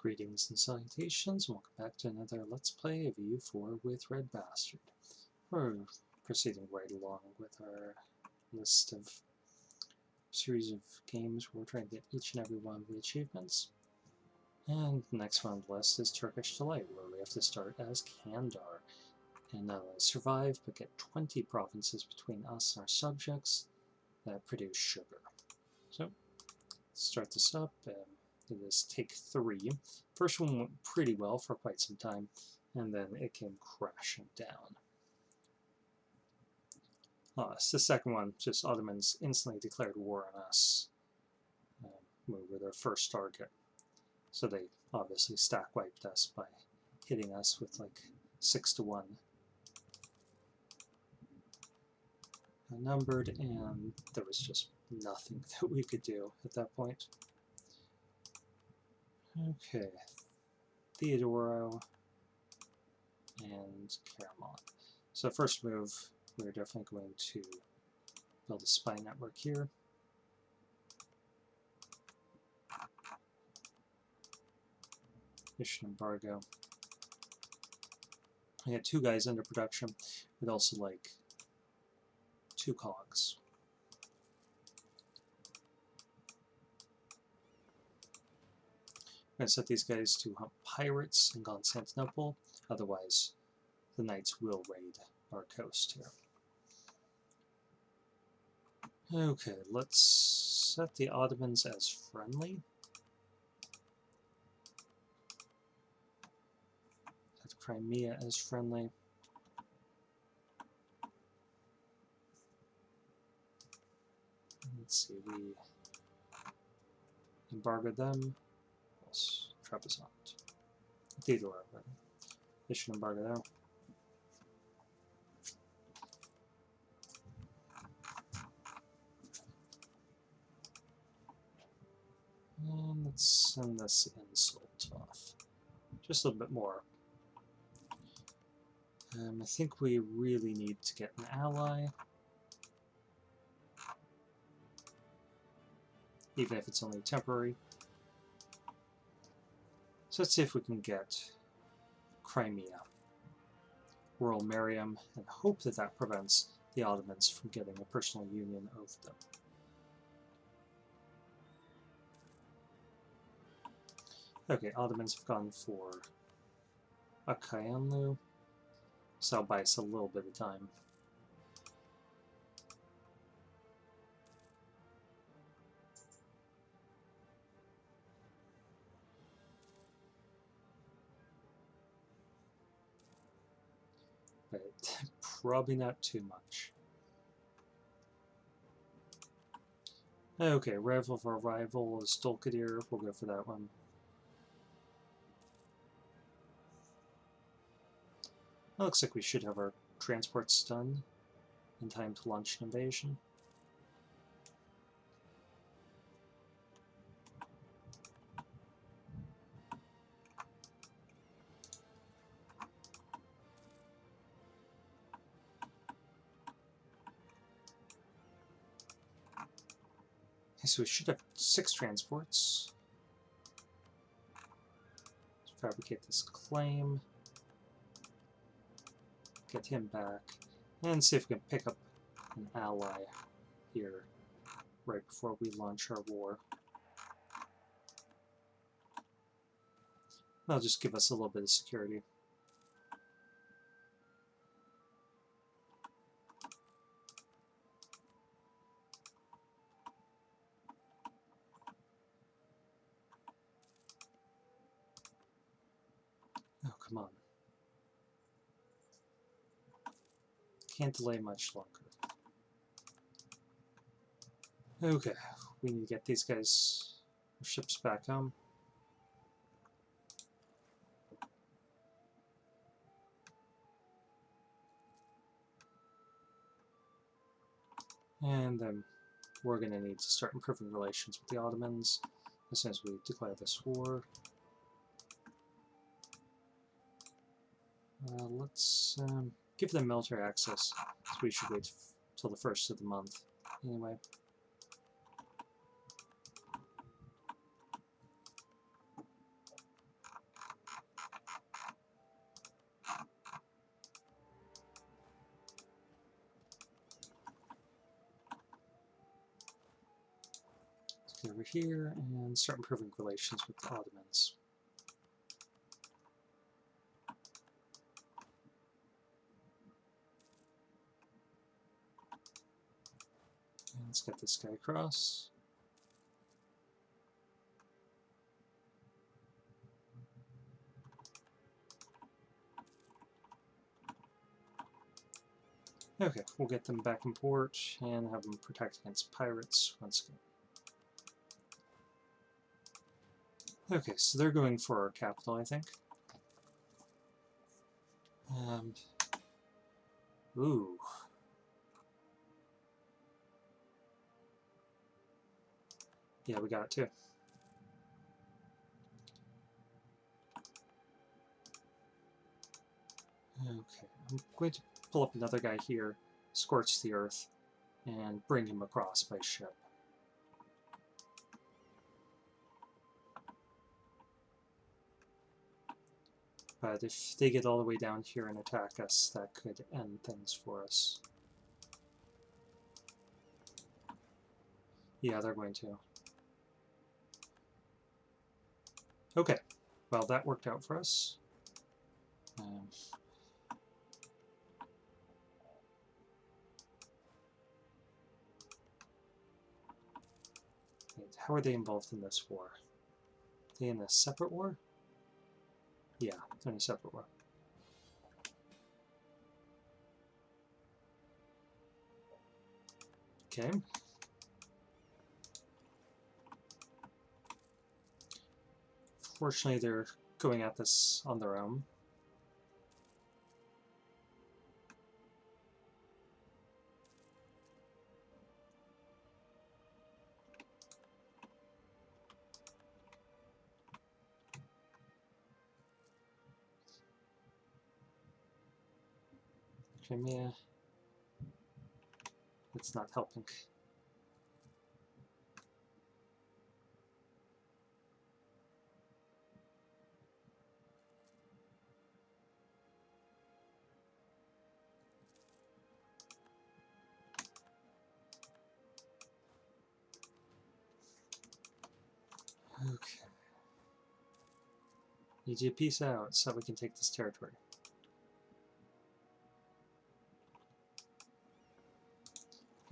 Greetings and salutations, and welcome back to another Let's Play of EU4 with RedBstrd. We're proceeding right along with our list of series of games where we're trying to get each and every one of the achievements. And the next one on the list is Turkish Delight, where we have to start as Candar and not only survive, but get 20 provinces between us and our subjects that produce sugar. So, let's start this up. It is take 3. First one went pretty well for quite some time, and then it came crashing down. So the second one, just Ottomans instantly declared war on us. We were their first target. So they obviously stack wiped us by hitting us with like 6-1. Outnumbered, and there was just nothing that we could do at that point. Okay, Theodoro and Caramon. So first move, we're definitely going to build a spy network here. Mission embargo. I had 2 guys under production. We'd also like 2 cogs. I'm going to set these guys to hunt pirates in Constantinople, otherwise the knights will raid our coast here. Okay, let's set the Ottomans as friendly. Set Crimea as friendly. Let's see, we embargoed them. Trebizond. Theodora, right? Mission embargo there. And let's send this insult off. Just a little bit more. I think we really need to get an ally. Even if it's only temporary. So let's see if we can get Crimea. We'll marry them and hope that that prevents the Ottomans from getting a personal union of them. Okay, Ottomans have gone for Akayanlu, so that'll buy us a little bit of time. But probably not too much. Okay, rival of our rival is Dolkadir. We'll go for that one. It looks like we should have our transports done in time to launch an invasion. So we should have 6 transports. Let's fabricate this claim. Get him back. And see if we can pick up an ally here right before we launch our war. That'll just give us a little bit of security. Oh, come on. Can't delay much longer. Okay, we need to get these guys' ships back home. And then we're going to need to start improving relations with the Ottomans as soon as we declare this war. Let's give them military access, so we should wait till the 1st of the month. Anyway. quickly over here and start improving relations with the Ottomans. And let's get this guy across. Okay, we'll get them back in port and have them protect against pirates once again. Okay, so they're going for our capital, I think. Ooh. Yeah, we got it too. Okay, I'm going to pull up another guy here, scorch the earth, and bring him across by ship. But if they get all the way down here and attack us, that could end things for us. Yeah, they're going to. Okay, well that worked out for us. How are they involved in this war? Are they in a separate war? Yeah, they're in a separate war. Okay. Fortunately, they're going at this on their own. Crimea. It's not helping. Okay. Need you to peace out so we can take this territory.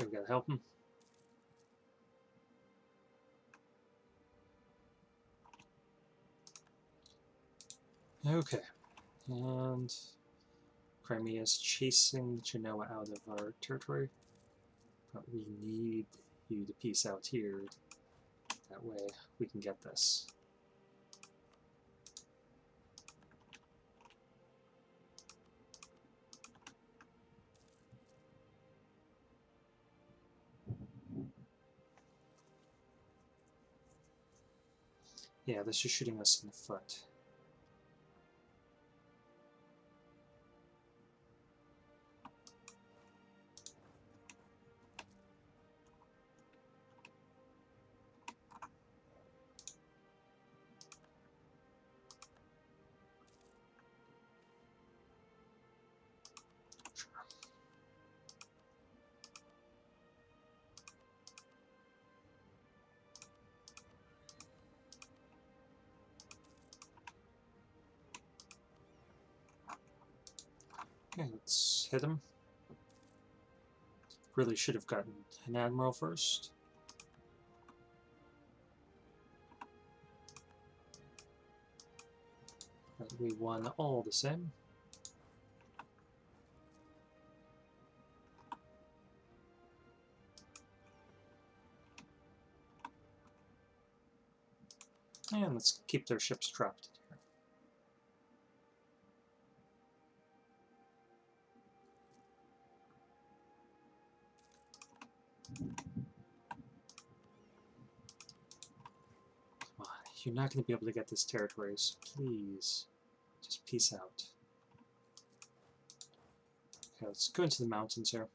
Okay, we gotta help him. Okay. And Crimea is chasing Genoa out of our territory. But we need you to peace out here. That way we can get this. Yeah, this is shooting us in the foot. Okay, let's hit him. Really should have gotten an admiral first. But we won all the same. And let's keep their ships trapped here. Come on, you're not going to be able to get this territory, so please, just peace out. Okay, let's go into the mountains here.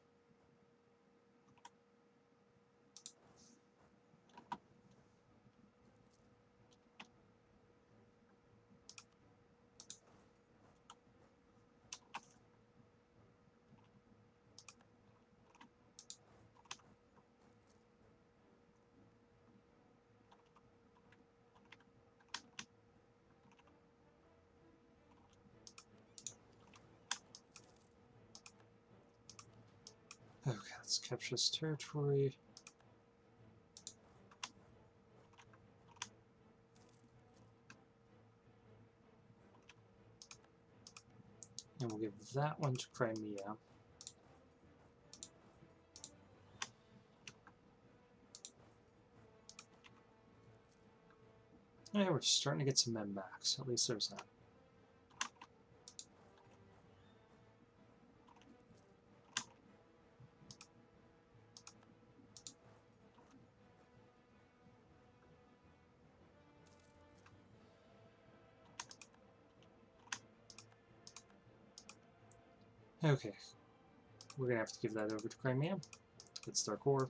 let's capture this territory. And we'll give that one to Crimea. Yeah, we're starting to get some men max. At least there's that. Okay, we're gonna have to give that over to Crimea. It's their core.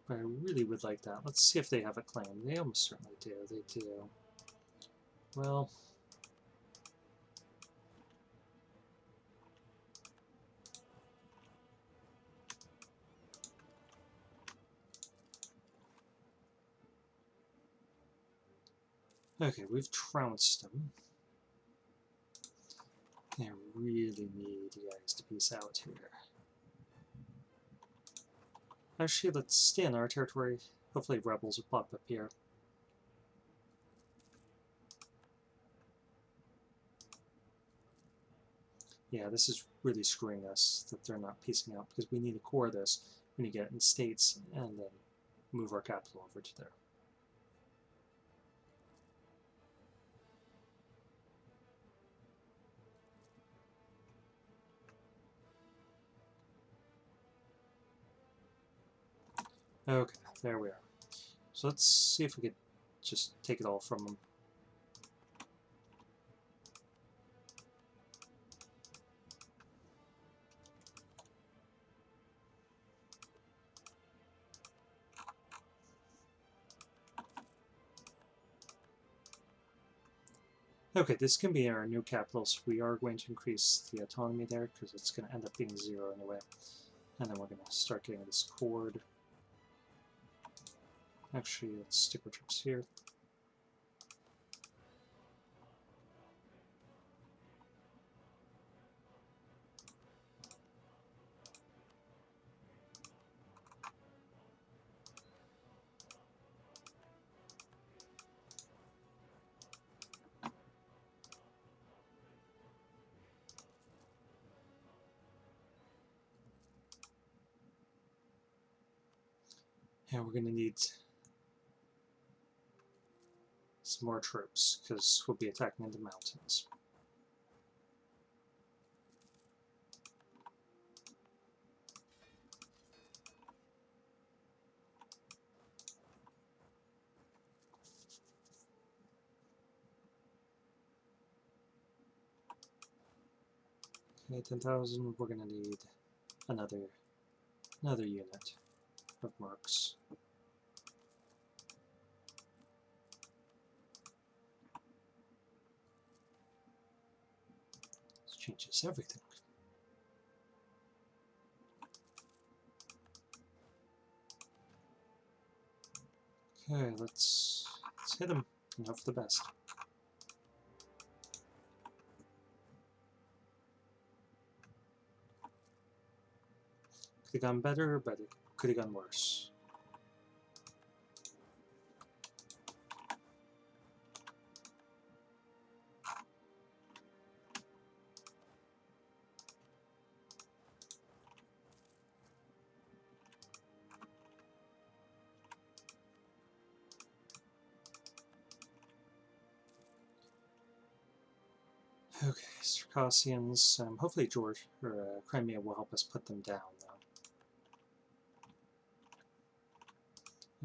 But I really would like that. Let's see if they have a claim. They almost certainly do. They do. Well, okay, we've trounced them. I really need you guys to peace out here. Actually, let's stay in our territory. Hopefully rebels will pop up here. Yeah, this is really screwing us that they're not piecing out, because we need to core this. We need to get it in states and then move our capital over to there. Okay, there we are. So let's see if we could just take it all from them. Okay, this can be our new capital, so we are going to increase the autonomy there, because it's going to end up being 0 anyway. And then we're going to start getting this cord. Actually, let's stick our troops here. And we're going to need some more troops, because we'll be attacking in the mountains. Okay, 10,000. We're going to need another unit of mercs. This changes everything. Okay, let's hit him and hope for the best. Could have gone better, but it could have gone worse. Okay, Circassians. Hopefully Crimea will help us put them down, though.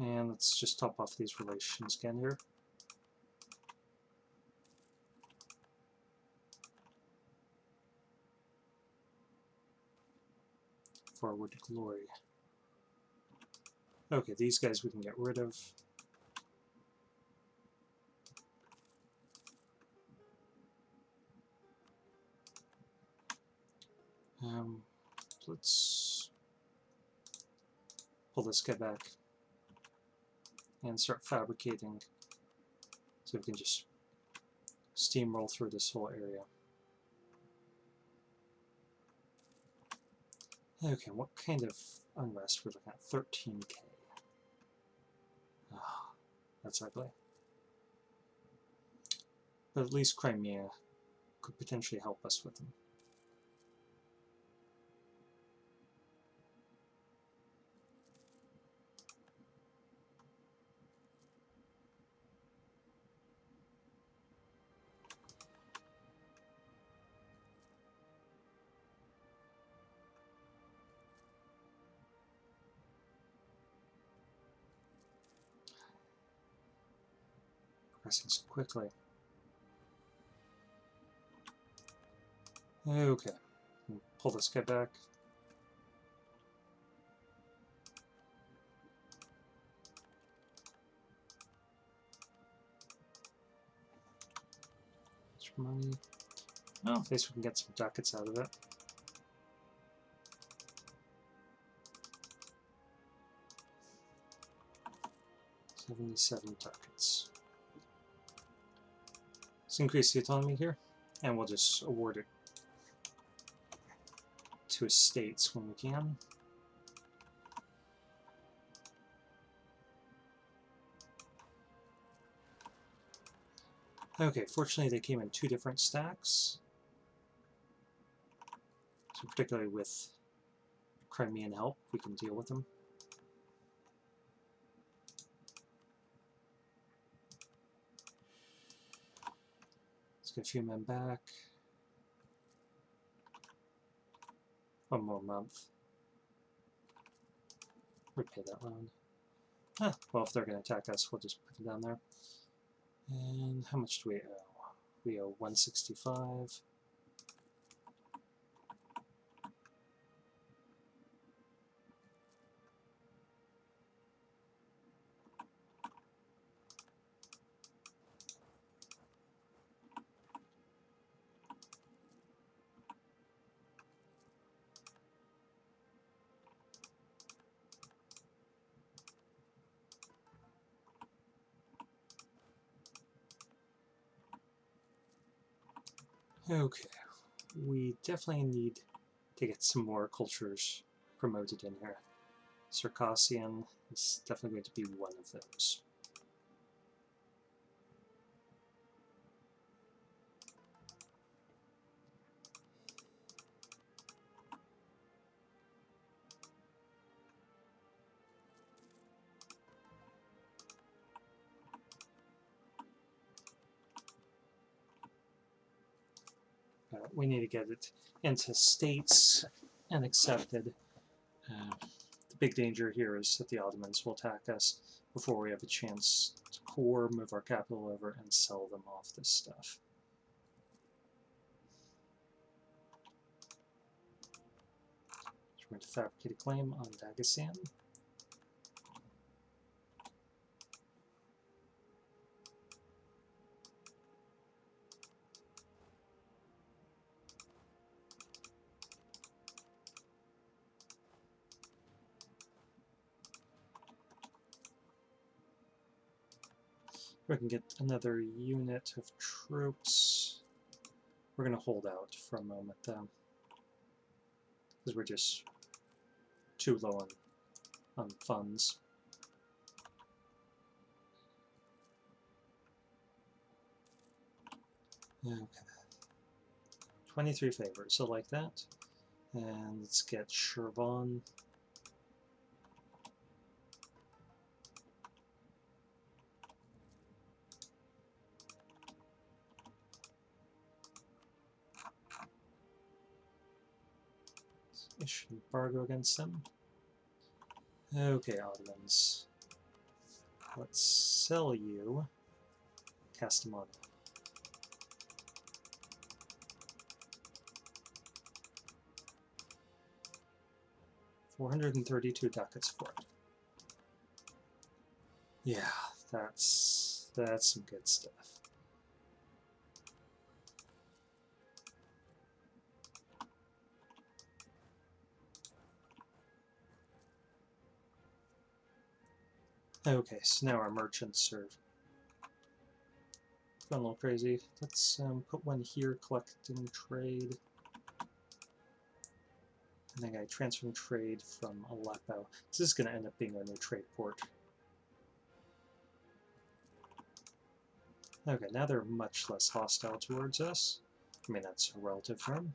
And let's just top off these relations again here. Forward to glory. Okay, these guys we can get rid of. let's pull this guy back and start fabricating so we can just steamroll through this whole area. Okay, what kind of unrest we're looking at? 13k. Ah, that's ugly. But at least Crimea could potentially help us with them. Progressing so quickly. Okay, pull this guy back. Money. Oh, at least we can get some ducats out of it. $77 ducats. Let's increase the autonomy here, and we'll just award it to estates when we can. Okay, fortunately they came in 2 different stacks. So particularly with Crimean help, we can deal with them. Let's get a few men back. 1 more month. Repay that loan. Ah, well, if they're going to attack us, we'll just put it down there. And how much do we owe? We owe 165. Okay, we definitely need to get some more cultures promoted in here. Circassian is definitely going to be one of those. We need to get it into states and accepted. The big danger here is that the Ottomans will attack us before we have a chance to core, move our capital over, and sell them off this stuff. So we're going to fabricate a claim on Dagestan. We can get another unit of troops. We're going to hold out for a moment though, because we're just too low on funds. Okay. 23 favors, so like that. And let's get Shirvan. Issue embargo against them. Okay, Ottomans. Let's sell you Kastamonu. $432 ducats for it. Yeah, that's some good stuff. Okay, so now our merchants are going a little crazy. Let's put one here, collecting trade. And then I transferring trade from Aleppo. This is going to end up being our new trade port. Okay, now they're much less hostile towards us. I mean, that's a relative term.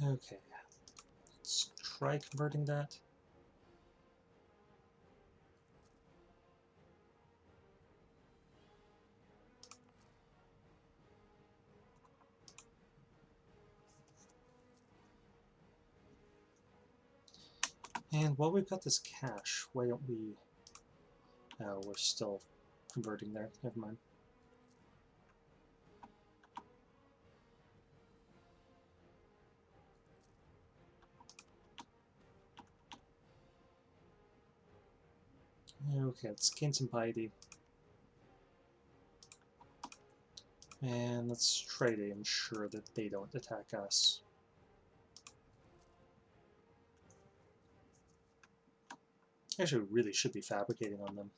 Okay, let's try converting that. And while we've got this cash, why don't we... Oh, we're still converting there. Never mind. Okay, let's gain some piety. And let's try to ensure that they don't attack us. Actually, we really should be fabricating on them.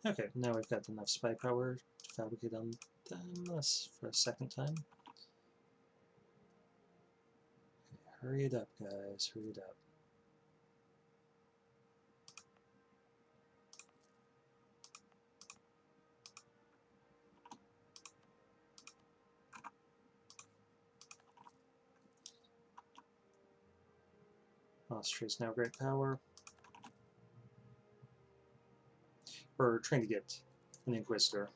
Okay, now we've got enough spy power to fabricate on them for a second time. Okay, hurry it up, guys, hurry it up. Austria's now great power. We're trying to get an Inquisitor.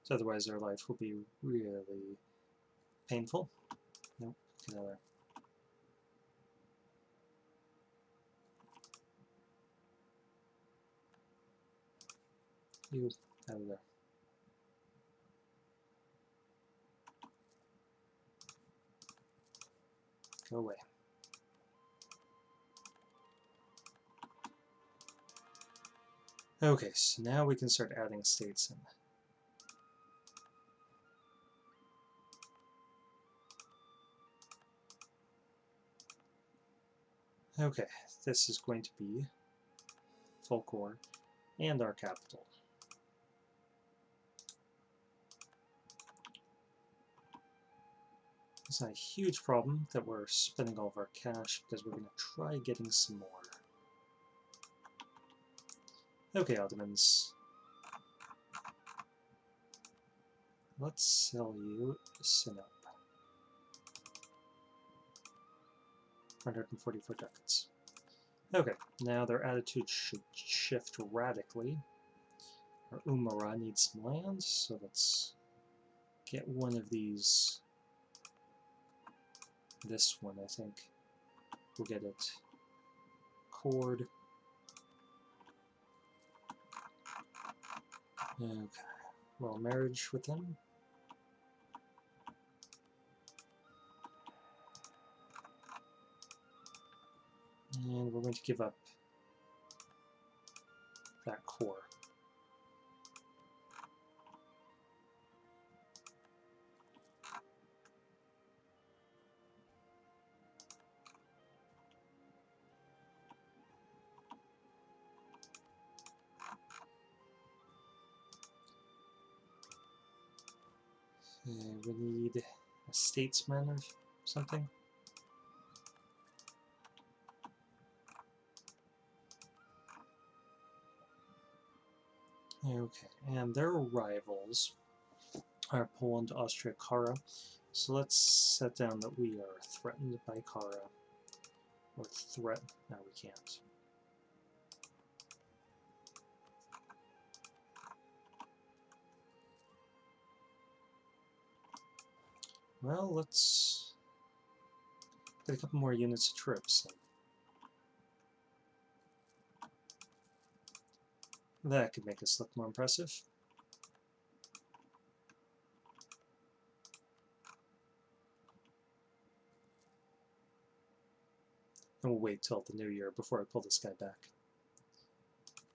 So otherwise our life will be really painful. Nope, get out of there. You, out of there. Go away. Okay, so now we can start adding states in. Okay, this is going to be full core and our capital. It's not a huge problem that we're spending all of our cash because we're going to try getting some more. Okay, Ottomans. Let's sell you Sinop. 144 ducats. Okay, now their attitude should shift radically. Our Umara needs some land, so let's get one of these. This one, I think. We'll get it. Cord. Okay. Well, marriage with them. And we're going to give up that core. We need a statesman or something. Okay, and their rivals are Poland, Austria, Kara. So let's set down that we are threatened by Kara. Or no, we can't. Well, let's get a couple more units of troops. That could make us look more impressive. And we'll wait till the new year before I pull this guy back.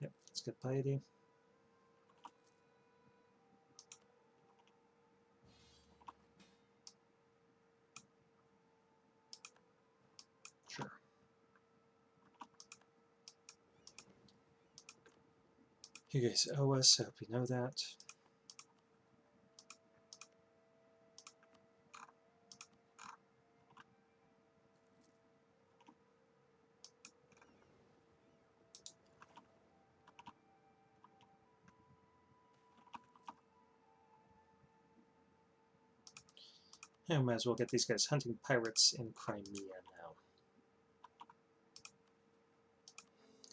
Yep, let's get piety. Sure. You guys owe us, I hope you know that. And might as well get these guys hunting pirates in Crimea now.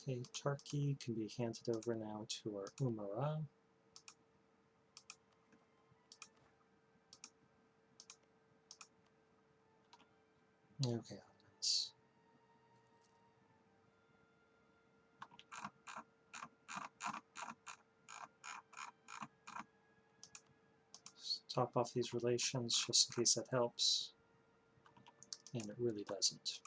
Okay, Turkey can be handed over now to our Umara. Okay, nice. Top off these relations just in case that helps. And it really doesn't.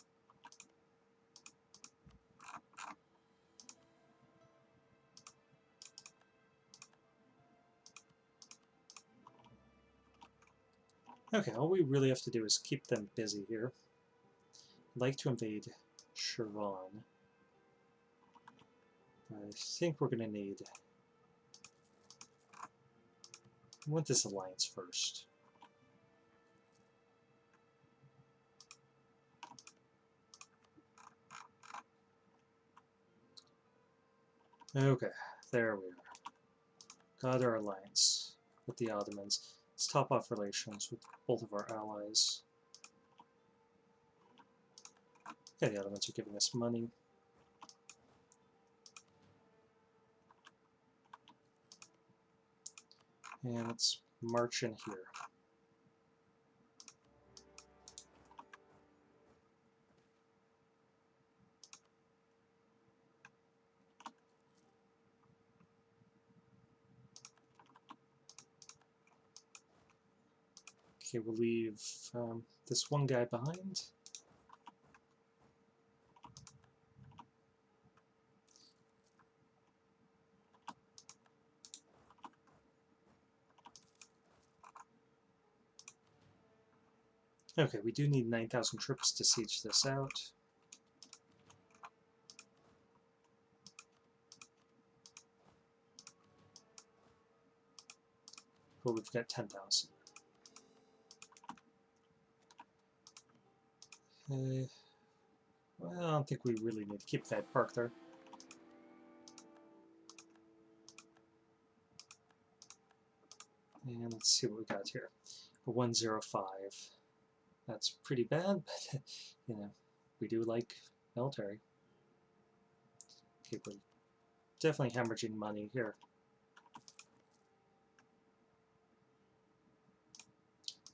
Okay, all we really have to do is keep them busy here. I'd like to invade Shirvan. I think we're going to need... I want this alliance first. Okay, there we are. Got our alliance with the Ottomans. Let's top off relations with both of our allies. Okay, the Ottomans are giving us money. And let's march in here. Okay, we'll leave this one guy behind. Okay, we do need 9,000 troops to siege this out. But we've got 10,000. Okay. Well, I don't think we really need to keep that park there. And let's see what we got here. A 105. That's pretty bad, but you know, we do like military. Okay, we're definitely hemorrhaging money here.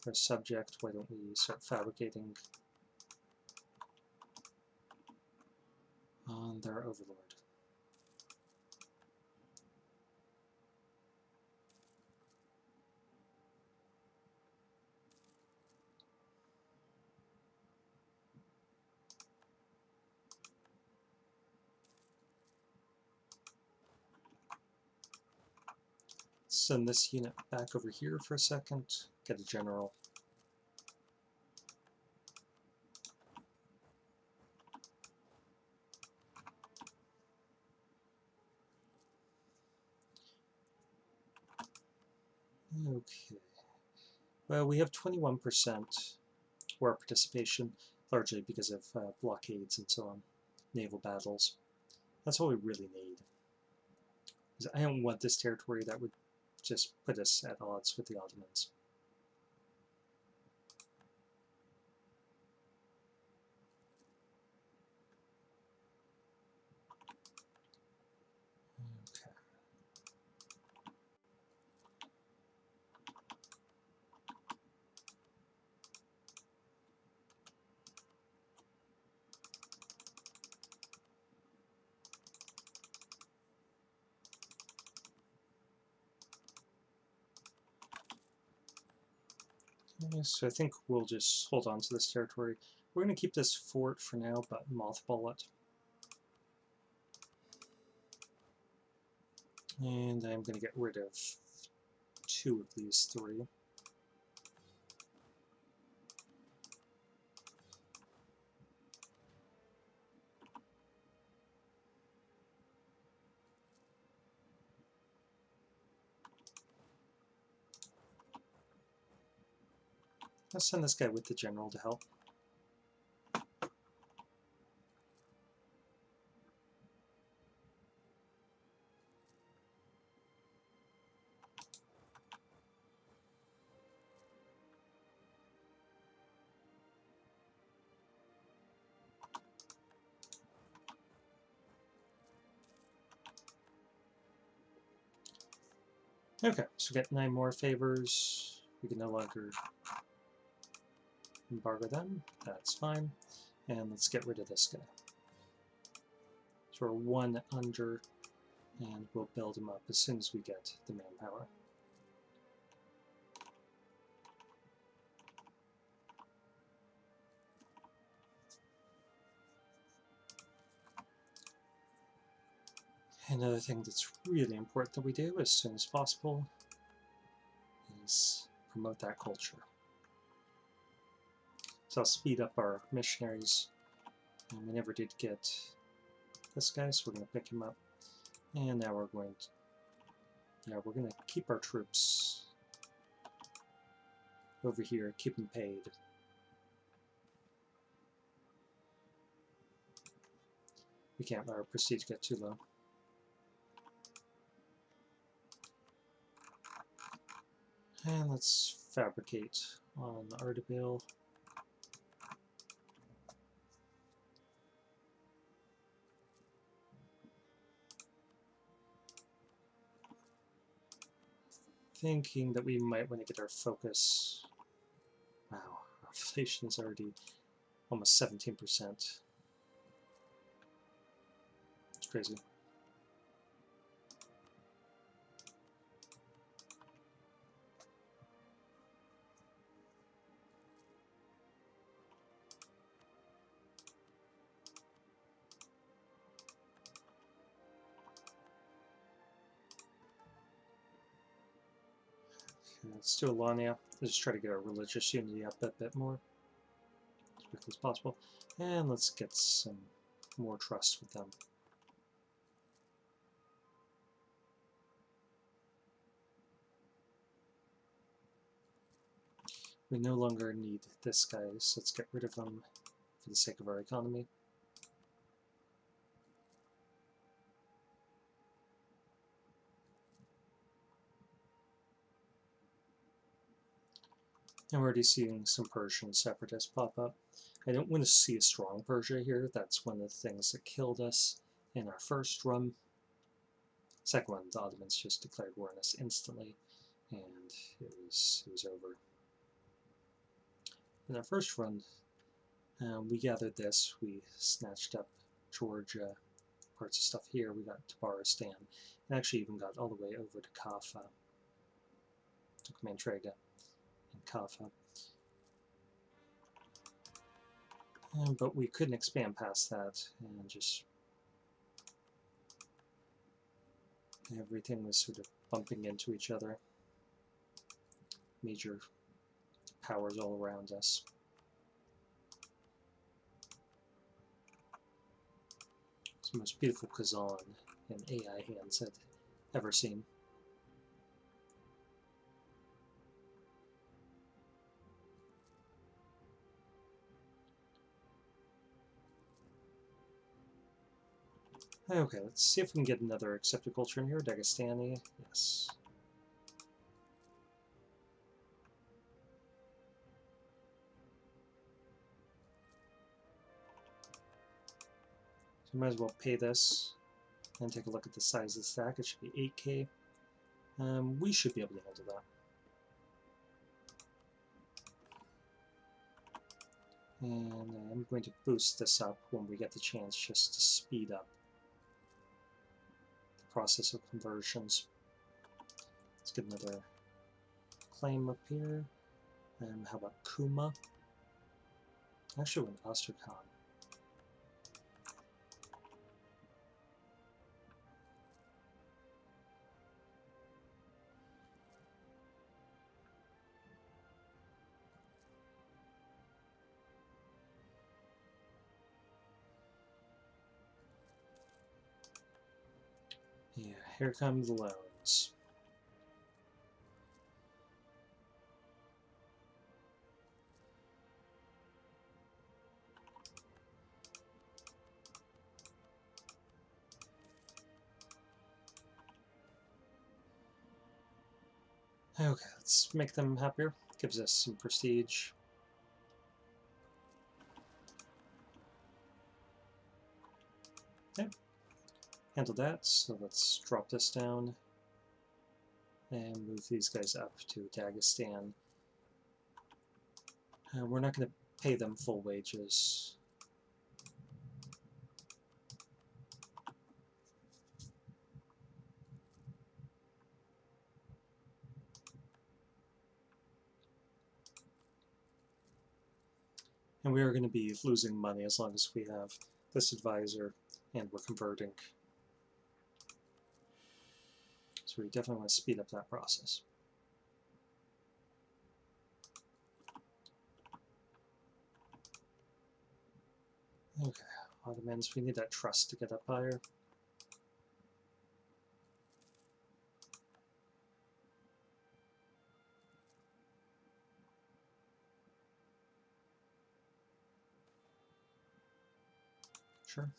For a subject, why don't we start fabricating on their overlord? Send this unit back over here for a second, get a general. Okay. Well, we have 21% war participation, largely because of blockades and so on, naval battles. That's all we really need. I don't want this territory that would just put us at odds with the Ottomans. Okay. So I think we'll just hold on to this territory. We're going to keep this fort for now, but mothball it. And I'm going to get rid of 2 of these 3. Let's send this guy with the general to help. Okay, so we get 9 more favors. We can no longer embargo them. That's fine. And let's get rid of this guy. So we're 1 under, and we'll build him up as soon as we get the manpower. Another thing that's really important that we do as soon as possible is promote that culture. So I'll speed up our missionaries. And we never did get this guy, so we're going to pick him up. And now we're going to keep our troops over here, keep them paid. We can't let our prestige get too low. And let's fabricate on the Ardabil. Thinking that we might want to get our focus. Wow, our inflation is already almost 17%. It's crazy. Let's do Alania. Let's try to get our religious unity up a bit more as quickly as possible. And let's get some more trust with them. We no longer need this guy, so let's get rid of him for the sake of our economy. I'm already seeing some Persian separatists pop up. I don't want to see a strong Persia here. That's one of the things that killed us in our first run. Second one, the Ottomans just declared war on us instantly, and it was over. In our first run, we gathered this. We snatched up Georgia, parts of stuff here. We got Tabaristan, and actually even got all the way over to Kaffa. Took Mantrega and Kaffa. But we couldn't expand past that, and just everything was sort of bumping into each other. Major powers all around us. It's the most beautiful Kazan in AI hands I've ever seen. Okay, let's see if we can get another accepted culture in here. Dagestani, yes. So we might as well pay this and take a look at the size of the stack. It should be 8K. We should be able to handle that. And I'm going to boost this up when we get the chance, just to speed up the process of conversions. Let's get another claim up here. How about Kuma? Actually, went Astrakhan. Yeah, here come the loans. Okay, let's make them happier. Gives us some prestige. Okay, handle that. So let's drop this down and move these guys up to Dagestan. We're not going to pay them full wages. And we are going to be losing money as long as we have this advisor and we're converting. So we definitely want to speed up that process. Okay, Ottomans, we need that trust to get up higher. Sure.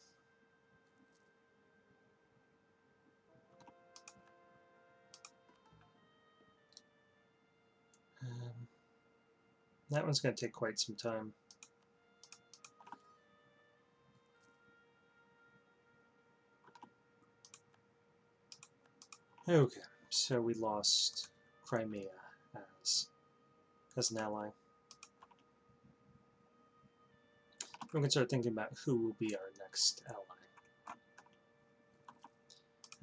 That one's going to take quite some time. Okay, so we lost Crimea as an ally. We can start thinking about who will be our next ally.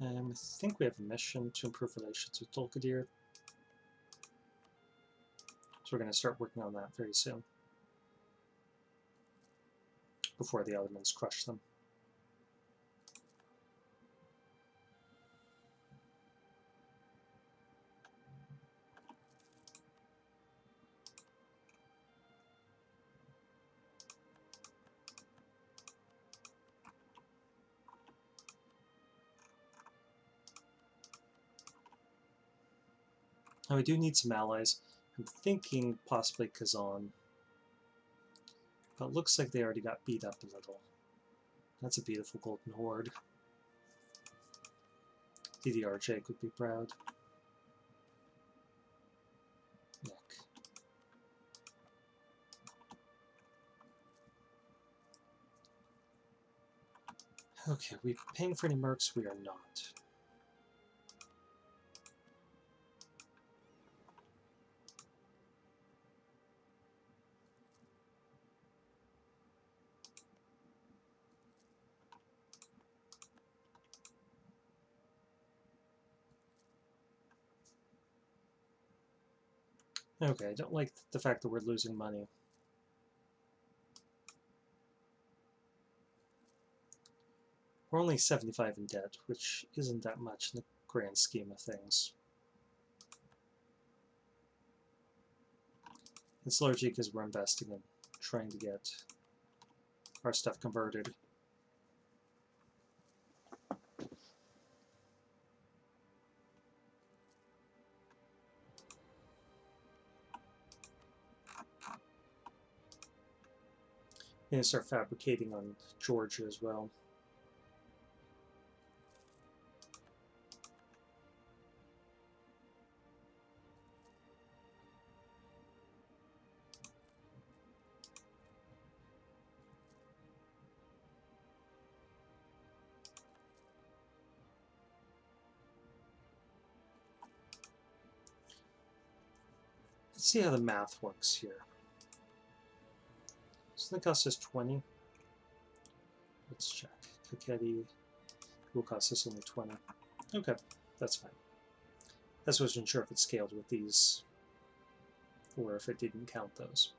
I think we have a mission to improve relations with Tolkadir. So we're going to start working on that very soon, before the Ottomans crush them. Now we do need some allies. I'm thinking possibly Kazan. But it looks like they already got beat up a little. That's a beautiful golden horde. DDR Jake would be proud. Nick. Okay, are we paying for any mercs? We are not. Okay, I don't like the fact that we're losing money. We're only 75 in debt, which isn't that much in the grand scheme of things. It's largely because we're investing in trying to get our stuff converted. I'm going to start fabricating on Georgia as well. Let's see how the math works here. So that costs us 20. Let's check. Coquetti will cost us only 20. Okay, that's fine. I just wasn't sure if it scaled with these or if it didn't count those.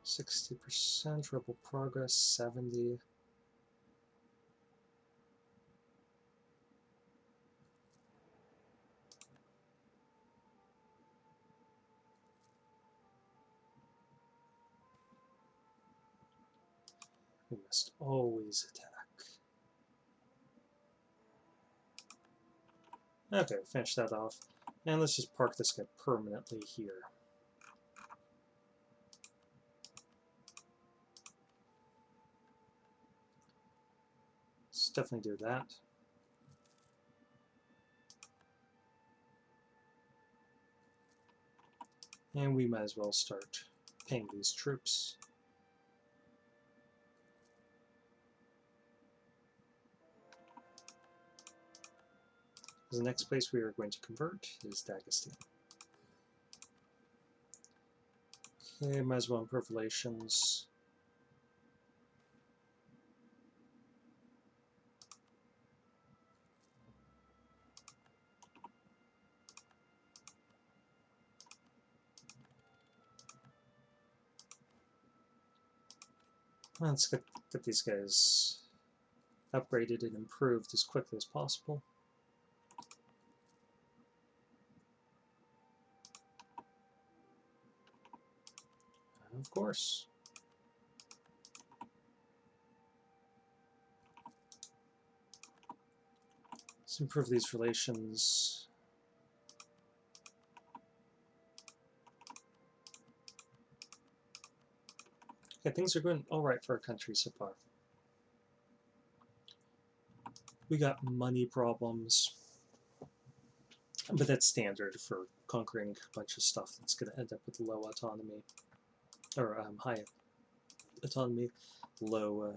%, rebel progress 70. We must always attack. Okay, finish that off. And let's just park this guy permanently here. Let's definitely do that. And we might as well start paying these troops. The next place we are going to convert is Dagestan. Okay, might as well improve relations. Let's get these guys upgraded and improved as quickly as possible. Of course. Let's improve these relations. Okay, things are going all right for our country so far. We got money problems, but that's standard for conquering a bunch of stuff that's going to end up with low autonomy, or high autonomy, low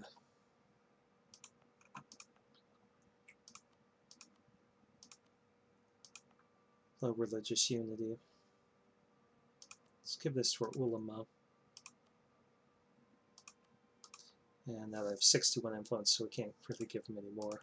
low religious unity. Let's give this to our ulama. And now I have 61 influence, so we can't really give them any more.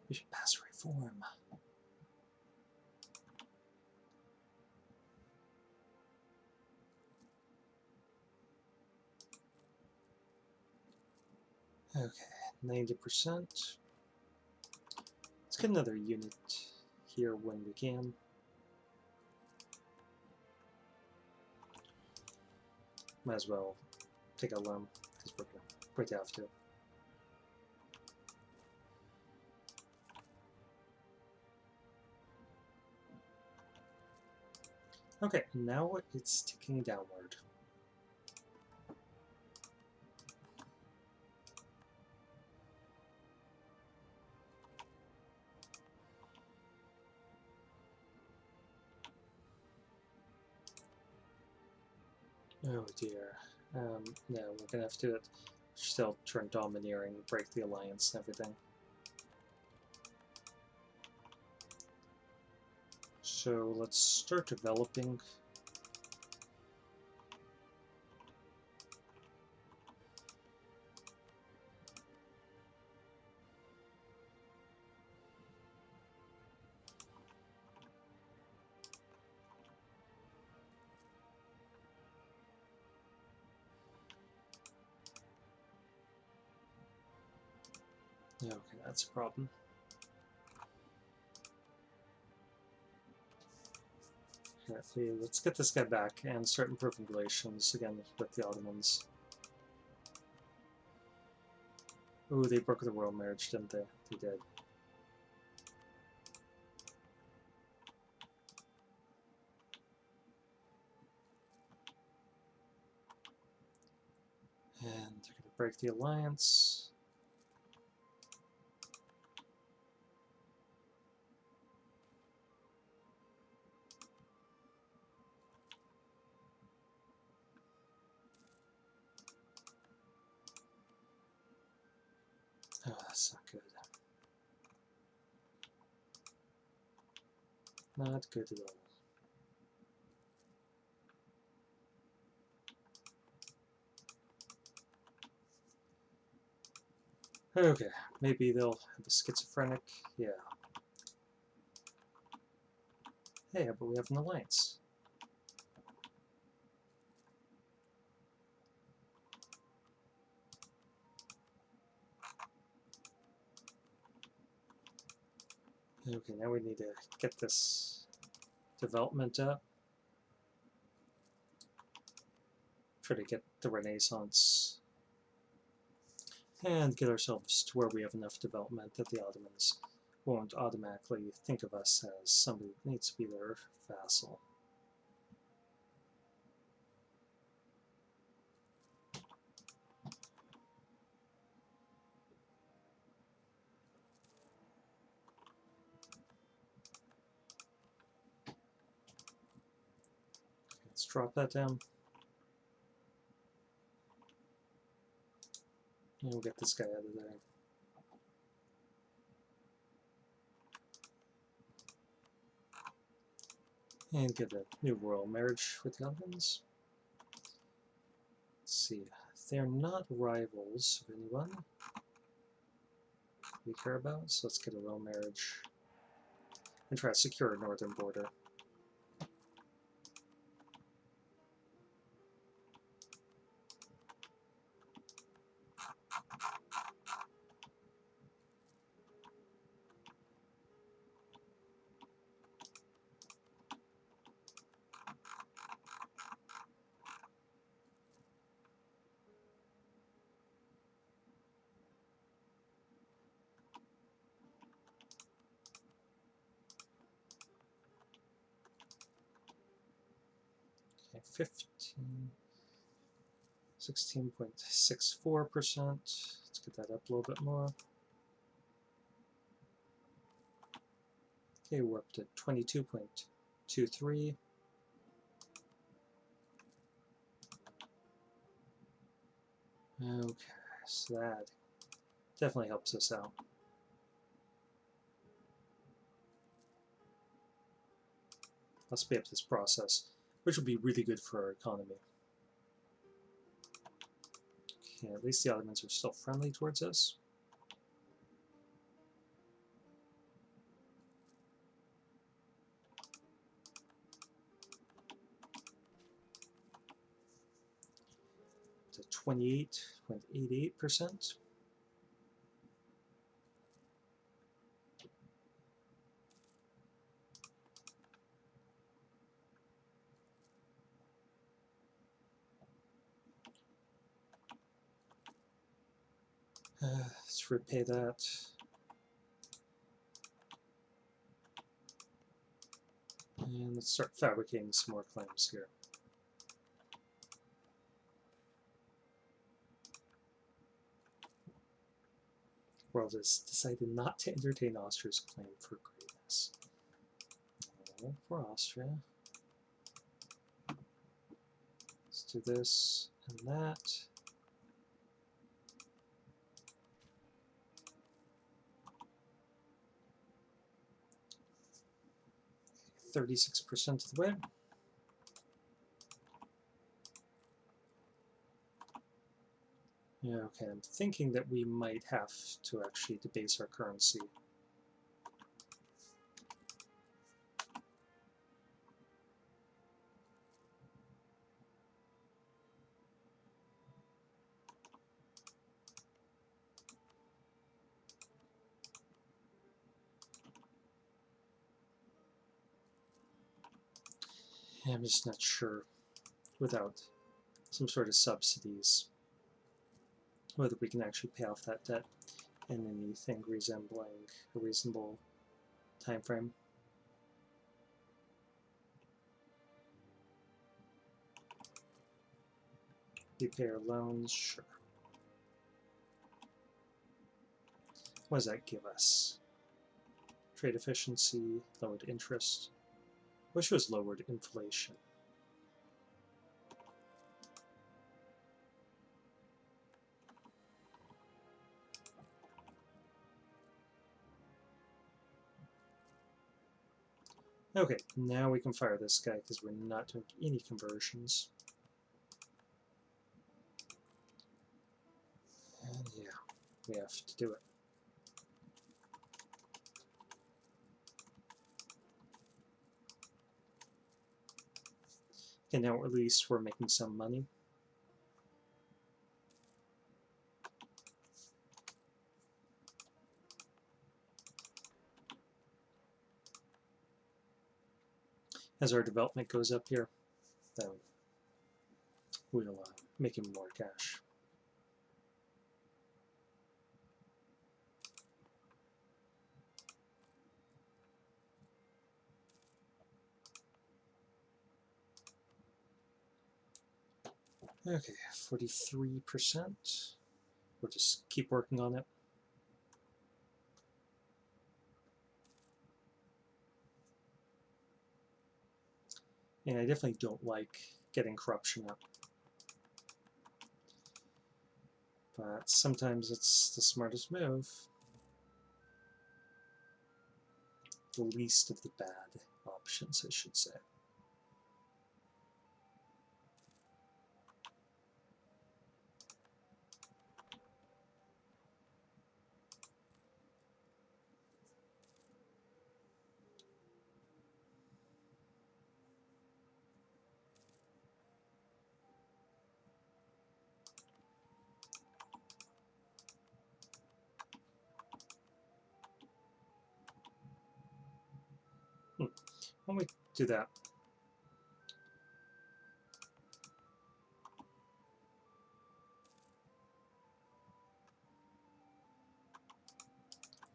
We should pass a reform. Okay, 90%. Let's get another unit here when we can. Might as well take a loan, because we're going to have to. Okay, now it's ticking downward. Oh dear. No, we're gonna have to do it. Still turn domineering, break the alliance and everything. So let's start developing. Okay, that's a problem. Let's get this guy back and start improving relations again with the Ottomans. Ooh, they broke the royal marriage, didn't they? They did. And they're going to break the alliance. that's not good. Not good at all. Okay, maybe they'll have a schizophrenic. Yeah. Hey, but we have an alliance. Okay, now we need to get this development up. Try to get the Renaissance. And get ourselves to where we have enough development that the Ottomans won't automatically think of us as somebody that needs to be their vassal. Let's drop that down. And we'll get this guy out of there. And get a new royal marriage with the Ottomans. Let's see. They're not rivals of anyone we care about, so let's get a royal marriage and try to secure a northern border. Okay, 16.64%. Let's get that up a little bit more. Okay, we're up to 22.23. Okay, so that definitely helps us out. Let's speed up this process, which will be really good for our economy. Okay, at least the Ottomans are still friendly towards us. To 28.88%. Let's repay that. And let's start fabricating some more claims here. The world has decided not to entertain Austria's claim for greatness. No, for Austria. Let's do this and that. Okay, 36% of the way. Yeah, okay, I'm thinking that we might have to actually debase our currency. Yeah, I'm just not sure, without some sort of subsidies, whether we can actually pay off that debt in anything resembling a reasonable time frame. Repay our loans, sure. What does that give us? Trade efficiency, lowered interest. Wish it was lowered inflation. Okay, now we can fire this guy because we're not doing any conversions. And yeah, we have to do it. Okay, now at least we're making some money. As our development goes up here, then we'll make him more cash. Okay, 43%. We'll just keep working on it. And I definitely don't like getting corruption up. But sometimes it's the smartest move. The least of the bad options, I should say. When we do that,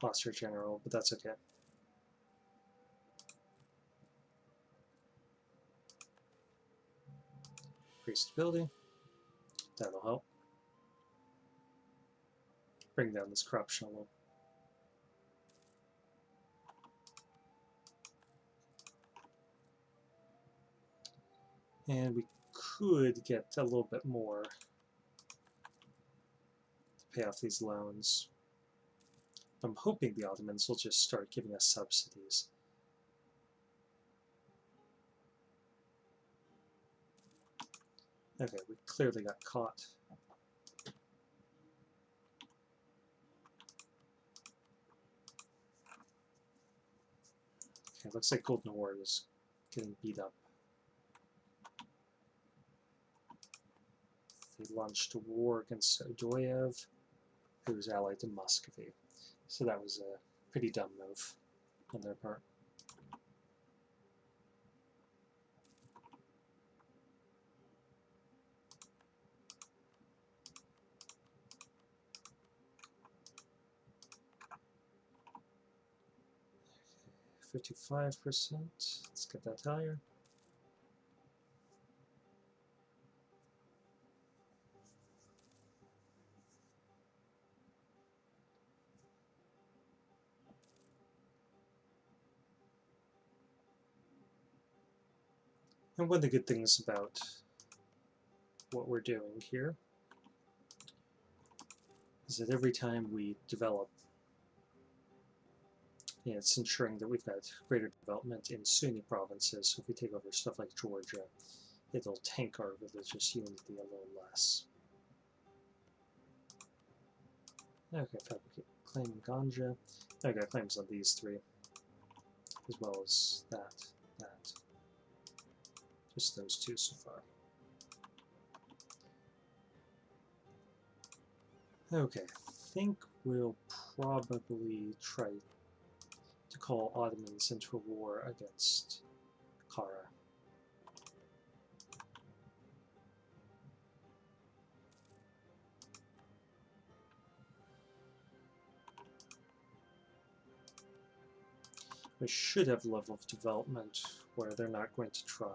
lost our general, but that's okay. Increase stability. That'll help. Bring down this corruption a little. And we could get a little bit more to pay off these loans. I'm hoping the Ottomans will just start giving us subsidies. Okay, we clearly got caught. Okay, looks like Golden Horde is getting beat up. They launched a war against Odoyev, who was allied to Muscovy. So that was a pretty dumb move on their part. Okay, 55%. Let's get that higher. And one of the good things about what we're doing here is that every time we develop, it's ensuring that we've got greater development in Sunni provinces. So if we take over stuff like Georgia, it'll tank our religious unity a little less. Okay, fabricate claim in Ganja. I got claims on these three, as well as that. Just those two so far. Okay, I think we'll probably try to call Ottomans into a war against Kara. We should have a level of development where they're not going to try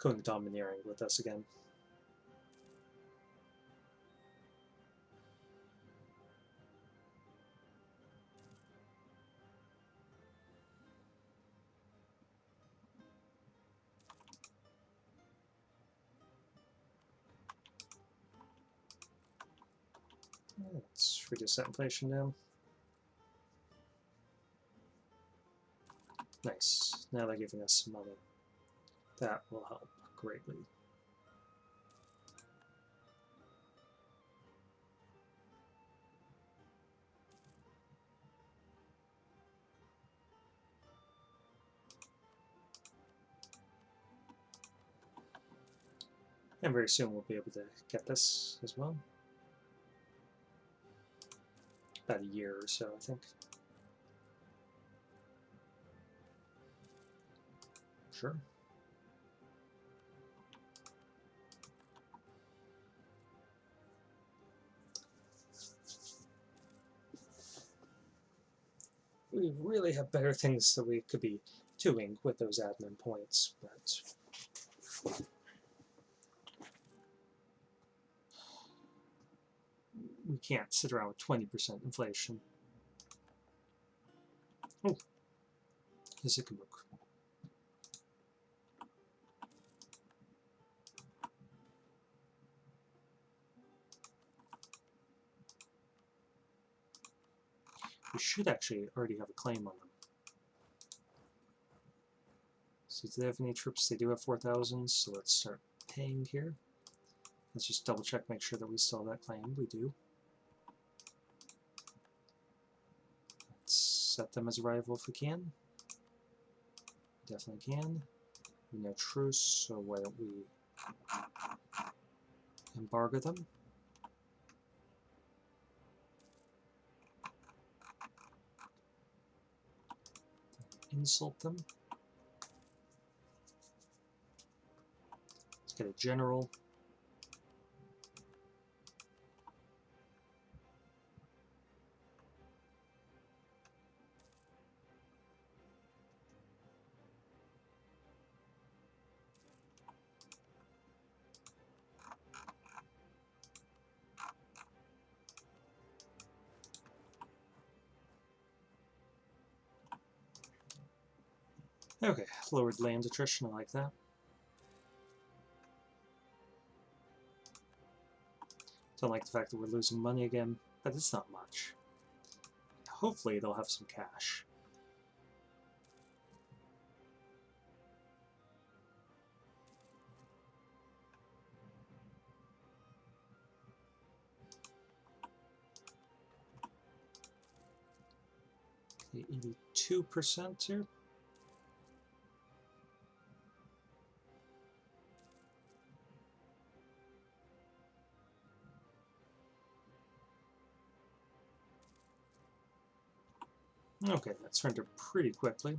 going domineering with us again. Let's reduce that inflation down. Nice. Now they're giving us some money. That will help greatly. And very soon we'll be able to get this as well. About a year or so, I think. Sure. We really have better things that we could be doing with those admin points, but we can't sit around with 20% inflation. Oh, there's a Kamuk. We should actually already have a claim on them. So do they have any troops? They do have 4,000, so let's start paying here. Let's just double check, make sure that we still have that claim. We do. Let's set them as a rival if we can. Definitely can. No truce, so why don't we embargo them? Insult them. Let's get a general. Okay, lowered land attrition, I like that. Don't like the fact that we're losing money again, but it's not much. Hopefully they'll have some cash. Okay, 82% here. Okay, that surrendered pretty quickly.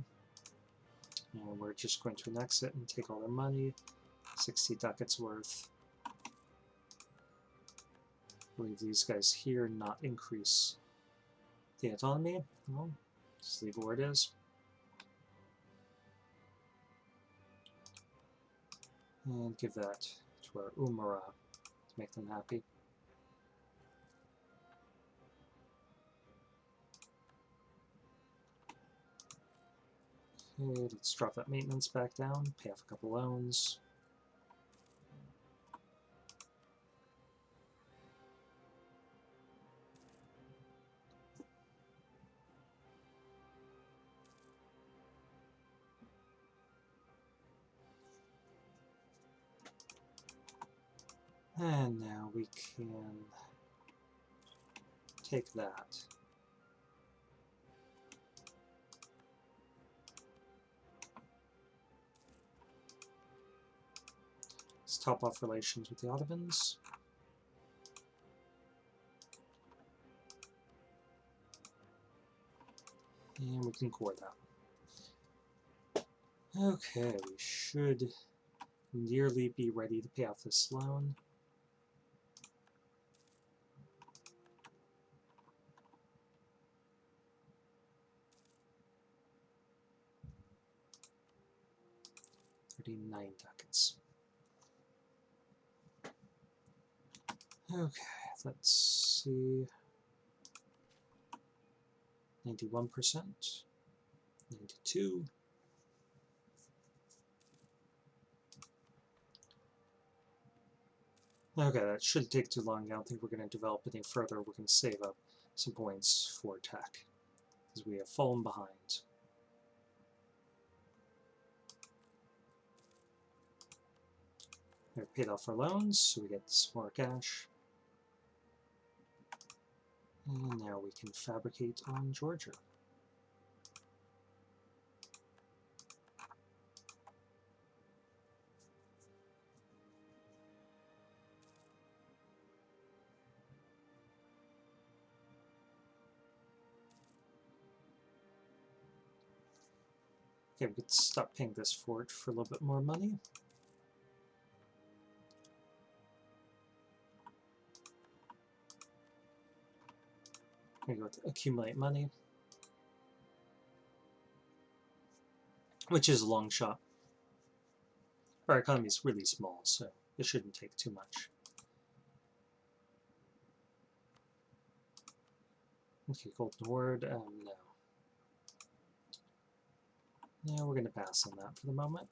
And we're just going to annex it and take all their money. 60 ducats worth. Leave these guys here, not increase the autonomy. Well, just leave it where it is. And give that to our Umara to make them happy. Okay, let's drop that maintenance back down, pay off a couple loans. And now we can take that. Let's top off relations with the Ottomans. And we can core that. Okay, we should nearly be ready to pay off this loan. $39 ducats. Okay, let's see. 91%, 92. Okay, that shouldn't take too long. I don't think we're going to develop any further. We're going to save up some points for tech, because we have fallen behind. We paid off our loans, so we get some more cash. And now we can fabricate on Georgia. Okay, we could stop paying this fort for a little bit more money. We go to accumulate money, which is a long shot. Our economy is really small, so it shouldn't take too much. Okay, Golden Word, no. Yeah, we're going to pass on that for the moment.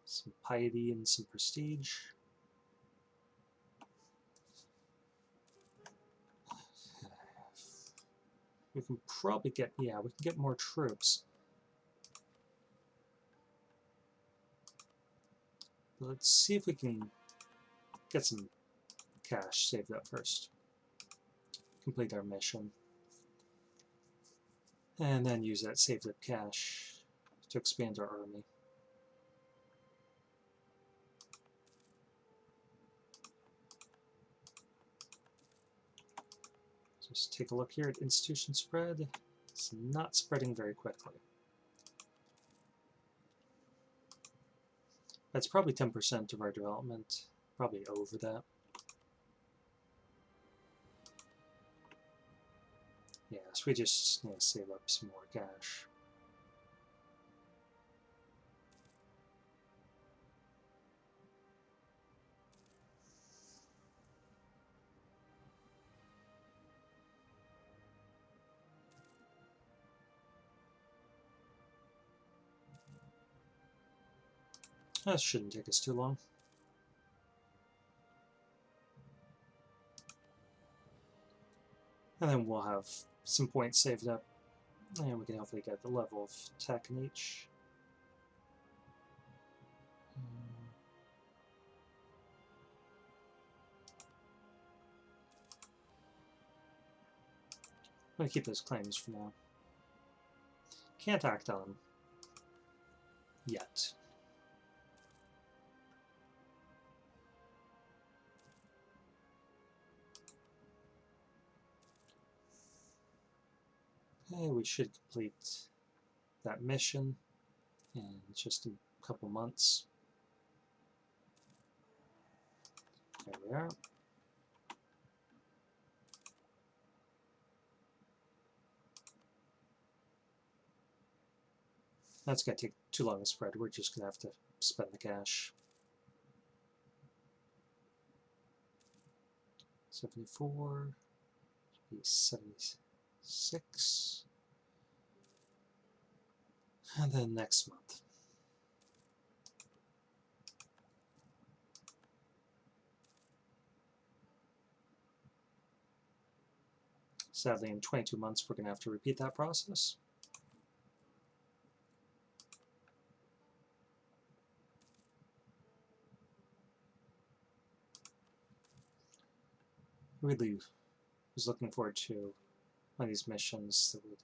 Some piety and some prestige. We can probably get, yeah, we can get more troops. But let's see if we can get some cash saved up first. Complete our mission. And then use that saved up cash to expand our army. Just take a look here at institution spread. It's not spreading very quickly. That's probably 10% of our development, probably over that. Yeah, so we just need to save up some more cash. That shouldn't take us too long. And then we'll have some points saved up, and we can hopefully get the level of tech in each. I'm going to keep those claims for now. Can't act on them yet. Okay, we should complete that mission in just a couple months. There we are. That's going to take too long to spread. We're just going to have to spend the cash. 74, 76, and then next month. Sadly, in 22 months, we're going to have to repeat that process. Really was looking forward to one of these missions that would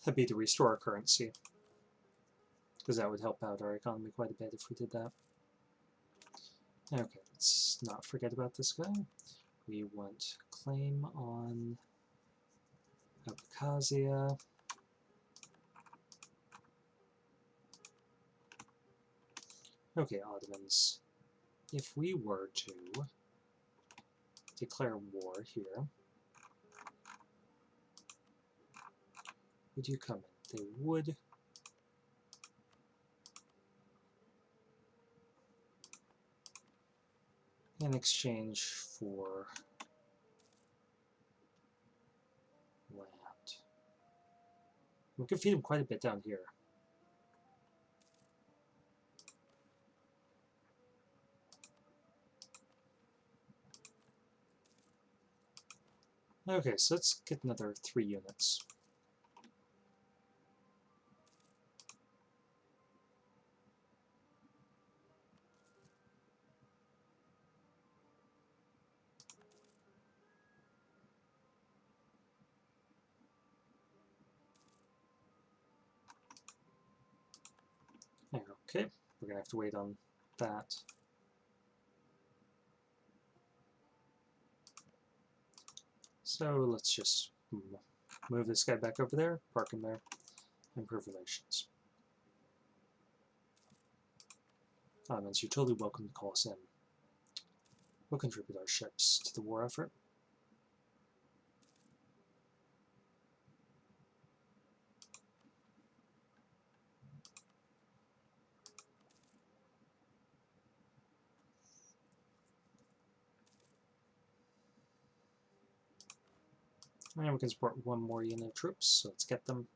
that'd be to restore our currency, because that would help out our economy quite a bit if we did that. Okay, let's not forget about this guy. We want claim on Abkhazia. Okay, Ottomans. If we were to declare war here, would you come in? They would. In exchange for land. We could feed them quite a bit down here. Okay, so let's get another 3 units. Okay, we're going to have to wait on that. So let's just move this guy back over there, park him there, improve relations. Ottomans, you're totally welcome to call us in. We'll contribute our ships to the war effort. And we can support one more unit of troops, so let's get them.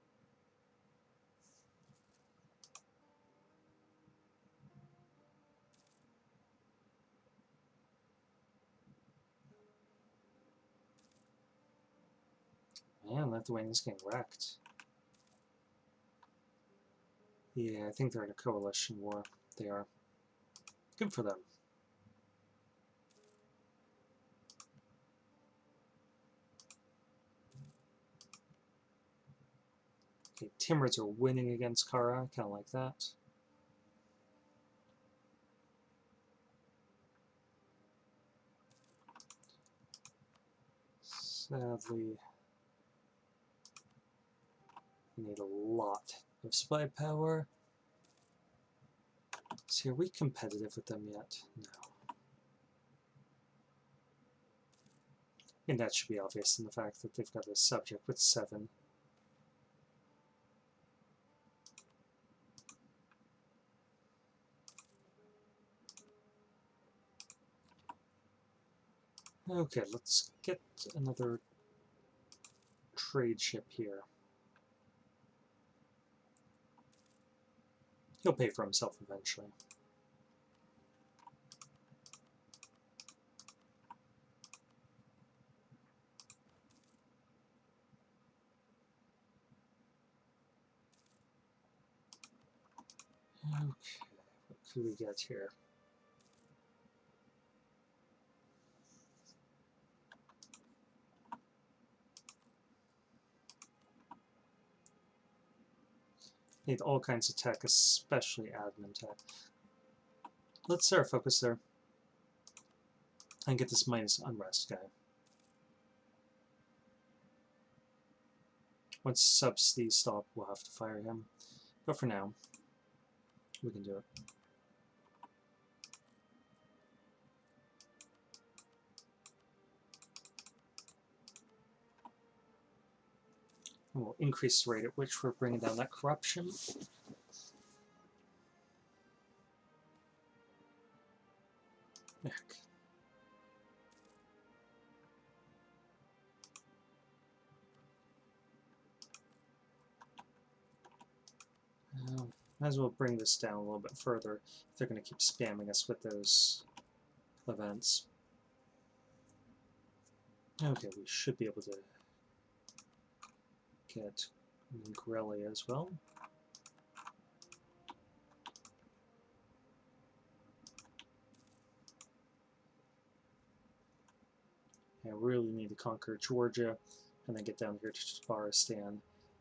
Man, Lithuania's getting wrecked. Yeah, I think they're in a coalition war. They are. Good for them. Okay, Timurids are winning against Kara, kind of like that. Sadly, we need a lot of spy power. So are we competitive with them yet? No. And that should be obvious in the fact that they've got a subject with 7. Okay, let's get another trade ship here. He'll pay for himself eventually. Okay, what could we get here? Need all kinds of tech, especially admin tech. Let's set our focus there and get this minus unrest guy. Once subsidies stop, we'll have to fire him. But for now, we can do it. And we'll increase the rate at which we're bringing down that corruption. Heck. Might as well bring this down a little bit further if they're going to keep spamming us with those events. Okay, we should be able to get Grellia as well. I really need to conquer Georgia and then get down here to Tatarstan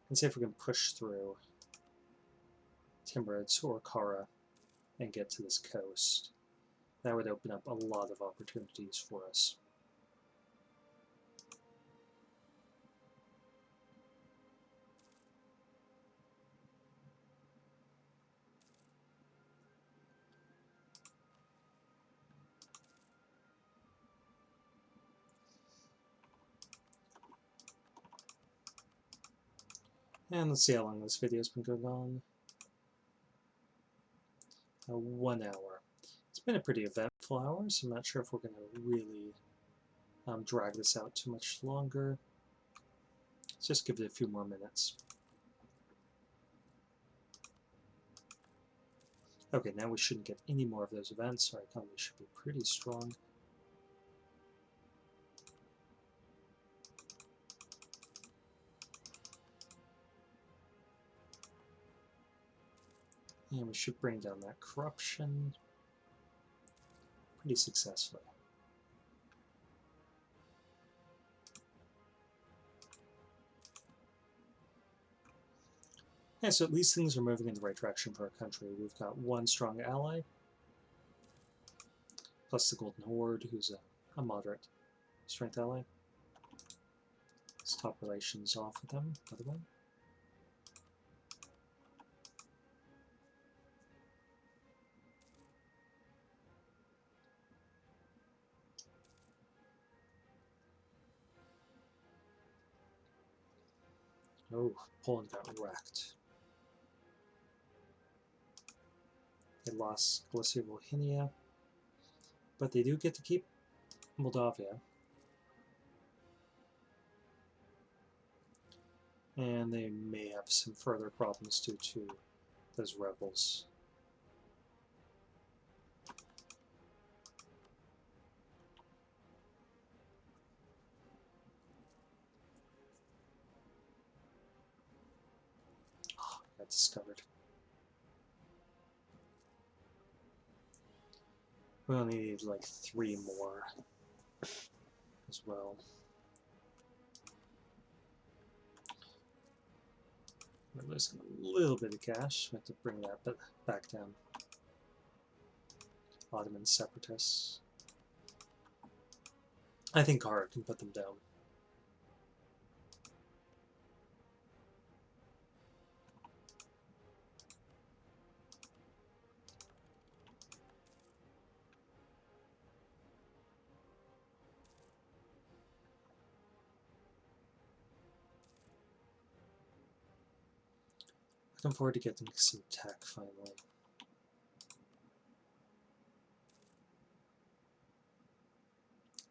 and see if we can push through Timurids or Kara and get to this coast. That would open up a lot of opportunities for us. And let's see how long this video's been going on. 1 hour. It's been a pretty eventful hour, so I'm not sure if we're going to really drag this out too much longer. Let's just give it a few more minutes. Okay, now we shouldn't get any more of those events. Our economy should be pretty strong. And we should bring down that corruption pretty successfully. Yeah, so at least things are moving in the right direction for our country. We've got one strong ally, plus the Golden Horde, who's a moderate strength ally. Let's top relations off with them, by the way. Oh, Poland got wrecked. They lost Galicia-Volhynia, but they do get to keep Moldavia. And they may have some further problems due to those rebels. Oh, got discovered. We only need like 3 more as well. We're losing a little bit of cash. We have to bring that back down. Ottoman separatists. I think Kara can put them down. Looking forward to getting some tech finally.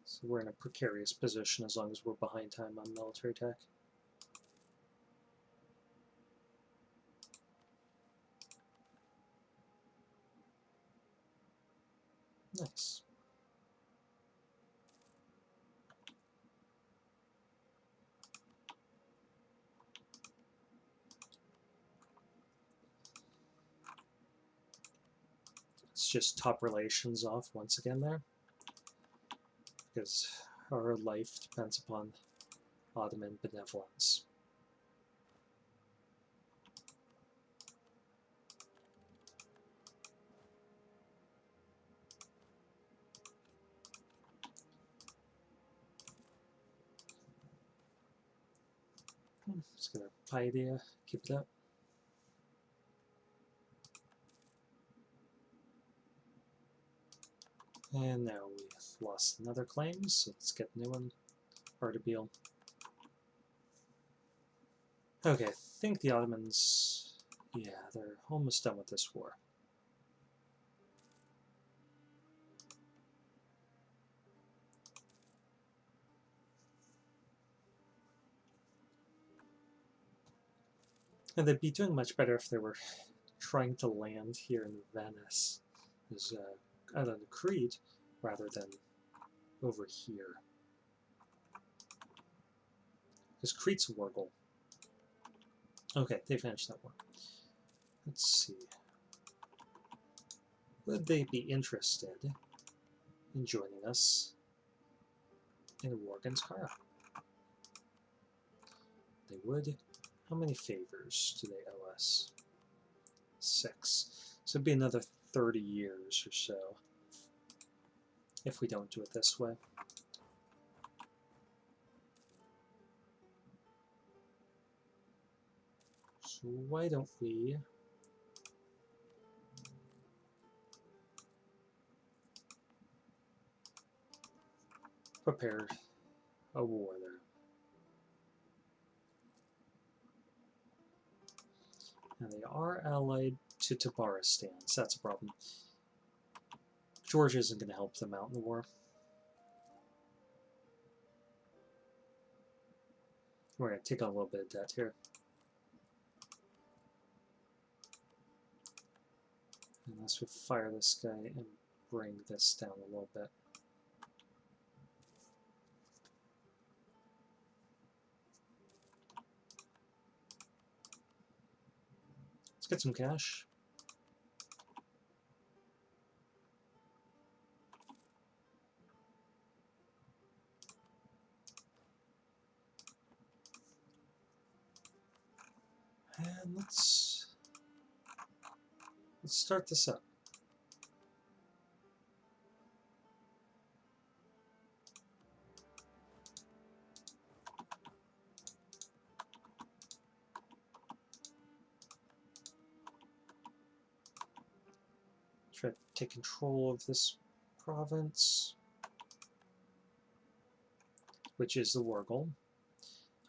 So we're in a precarious position as long as we're behind time on military tech. Nice. Let's just top relations off once again there, because our life depends upon Ottoman benevolence. Just gonna idea, keep it up. And now we've lost another claim, so let's get a new one. Ardabil. Okay, I think the Ottomans, yeah, they're almost done with this war. And they'd be doing much better if they were trying to land here in Venice, as out on Crete, rather than over here. Because Crete's a war goal. Okay, they finished that war. Let's see. Would they be interested in joining us in a war against Kara? They would. How many favors do they owe us? 6. So it'd be another 30 years or so if we don't do it this way. So why don't we prepare a war there? And they are allied to Tabaristan, so that's a problem. Georgia isn't going to help them out in the war. We're going to take on a little bit of debt here. Unless we fire this guy and bring this down a little bit. Let's get some cash. And let's start this up. Try to take control of this province, which is the war goal.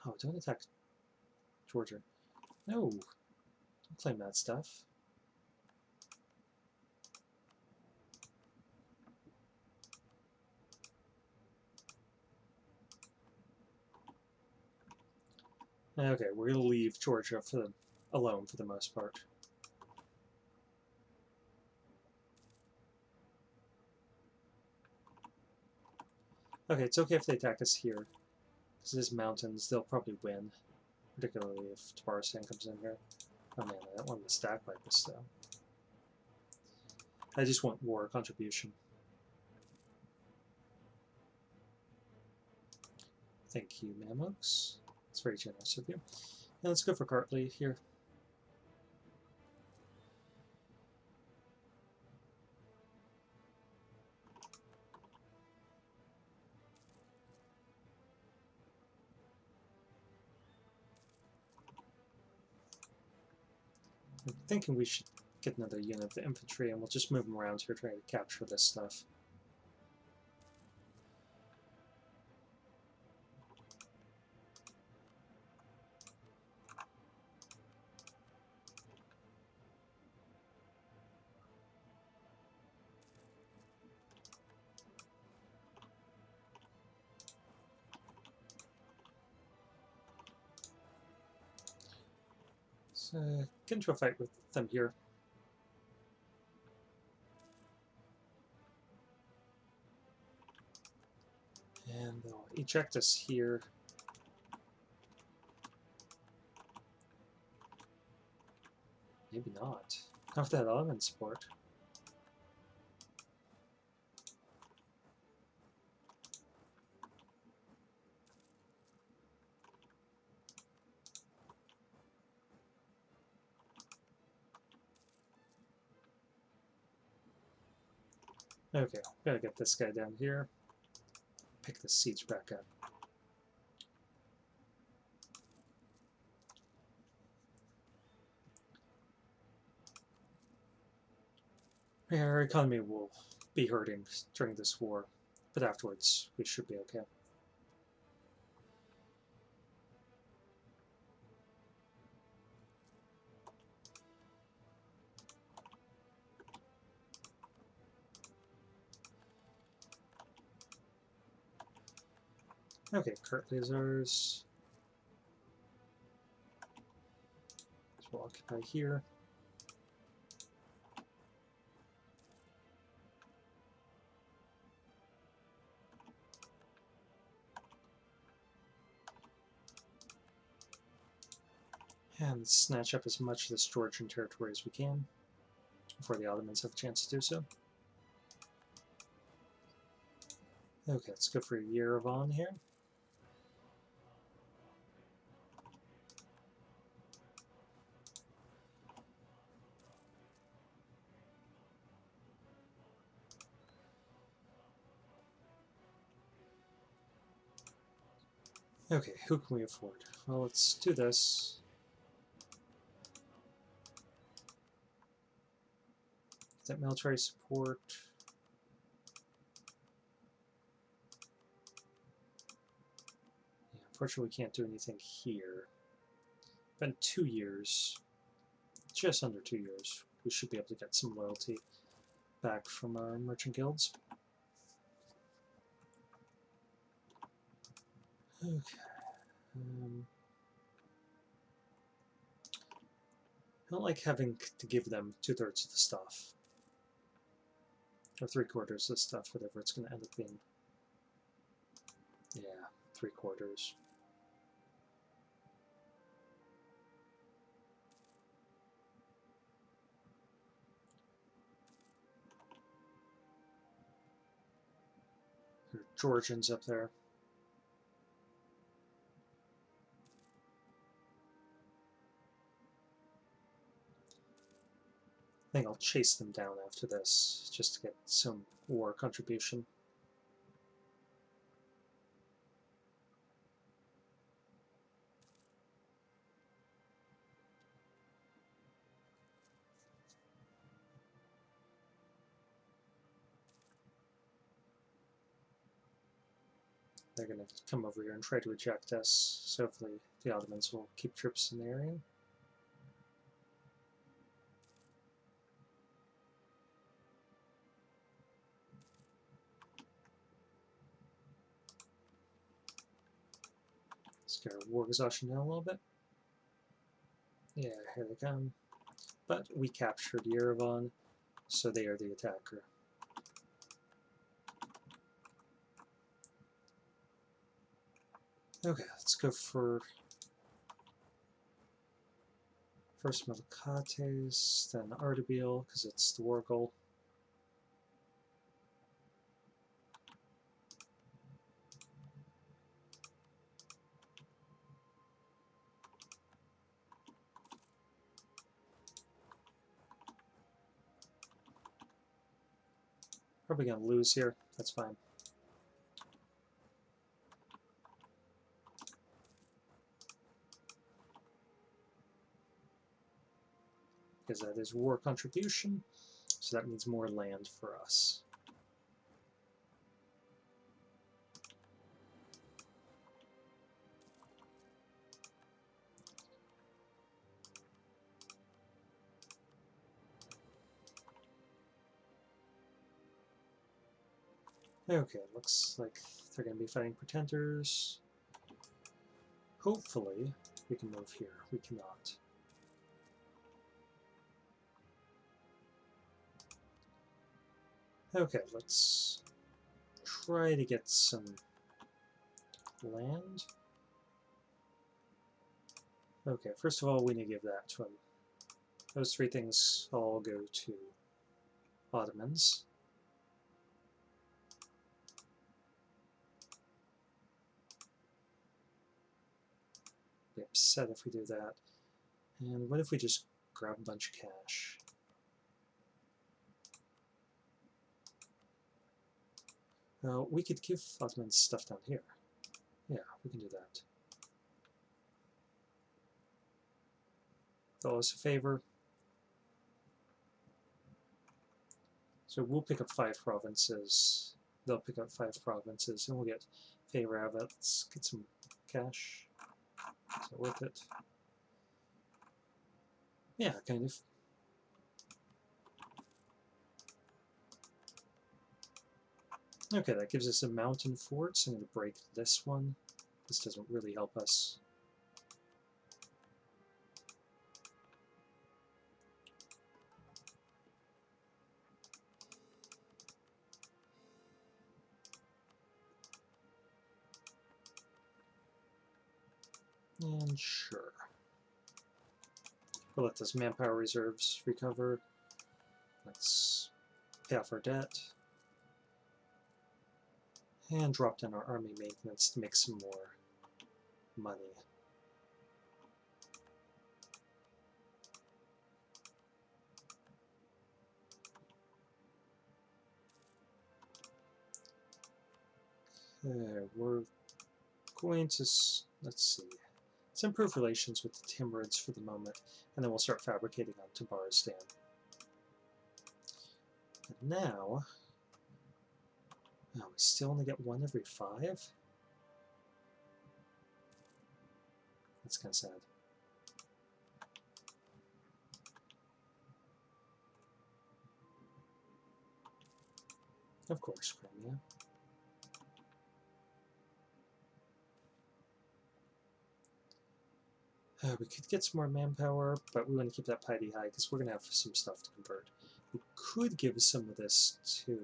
Oh, don't attack Georgia. No, don't claim that stuff. Okay, we're going to leave Georgia alone for the most part. Okay, it's okay if they attack us here. Because these mountains, they'll probably win. Particularly if Tabaristan comes in here. Oh man, I don't want to stack like this though. I just want war contribution. Thank you, Mamluks. It's very generous of you. And let's go for Kartli here. I'm thinking we should get another unit of the infantry and we'll just move them around here trying to capture this stuff. So, get into a fight with them here. And they'll eject us here. Maybe not. Not with that Ottoman support. Okay, gotta get this guy down here. Pick the siege back up. Yeah, our economy will be hurting during this war, but afterwards we should be okay. Okay, Kartli is ours. So we'll occupy here. And snatch up as much of this Georgian territory as we can before the Ottomans have a chance to do so. Okay, let's go for a Yerevan here. Okay, who can we afford? Well, let's do this. Get that military support. Yeah, unfortunately, we can't do anything here. But in 2 years, just under 2 years, we should be able to get some loyalty back from our merchant guilds. Okay. I don't like having to give them 2/3 of the stuff. Or 3/4 of the stuff, whatever it's going to end up being. Yeah, 3/4. There are Georgians up there. think I'll chase them down after this, just to get some war contribution. They're going to come over here and try to eject us, so hopefully the Ottomans will keep troops in the area. Let's get our war exhaustion down a little bit. Yeah, here they come. But we captured Yerevan, so they are the attacker. Okay, let's go for first Melikates, then Ardabil, because it's the war goal. Probably going to lose here, that's fine. Because that is war contribution, so that means more land for us. Okay, looks like they're going to be fighting pretenders. Hopefully, we can move here. We cannot. Okay, let's try to get some land. Okay, first of all, we need to give that to him. Those three things all go to Ottomans. Be upset if we do that. And what if we just grab a bunch of cash? We could give Ottomans stuff down here. Yeah, we can do that. They'll owe us a favor. So we'll pick up 5 provinces. They'll pick up 5 provinces, and we'll get favor out of it. Let's get some cash. Is it worth it? Yeah, kind of. Okay, that gives us a mountain fort, so I'm going to break this one. This doesn't really help us. And sure. We'll let those manpower reserves recover. Let's pay off our debt. And drop down our army maintenance to make some more money. Okay, we're going to, let's see, let's improve relations with the Timurids for the moment, and then we'll start fabricating on Tabaristan. And now, oh, we still only get 1 every 5? That's kind of sad. Of course, Crimea. We could get some more manpower, but we want to keep that piety high because we're going to have some stuff to convert. We could give some of this to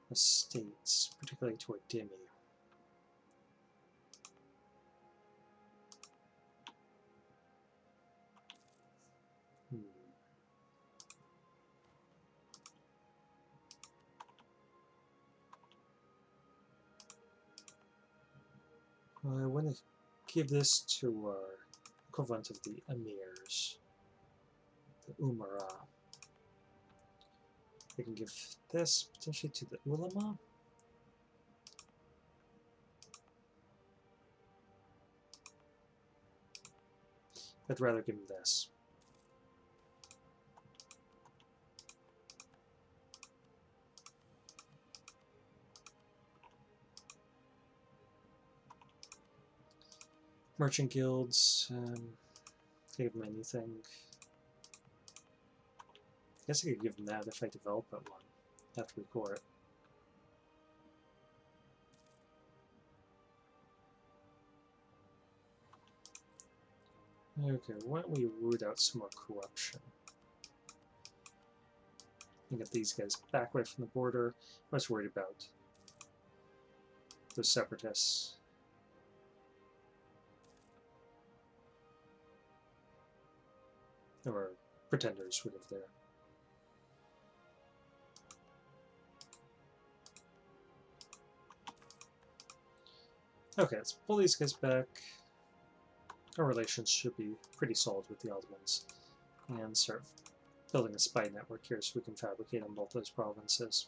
estates, particularly to Ardimi. I want to give this to our equivalent of the emirs, the umara. We can give this potentially to the ulama. I'd rather give him this. Merchant guilds, give him anything. I guess I could give him that if I develop it one after we core it. Okay, why don't we root out some more corruption? And get these guys back away from the border. I was worried about those separatists. Or pretenders who live there. Okay, let's pull these guys back. Our relations should be pretty solid with the Ottomans. And start building a spy network here so we can fabricate on both those provinces.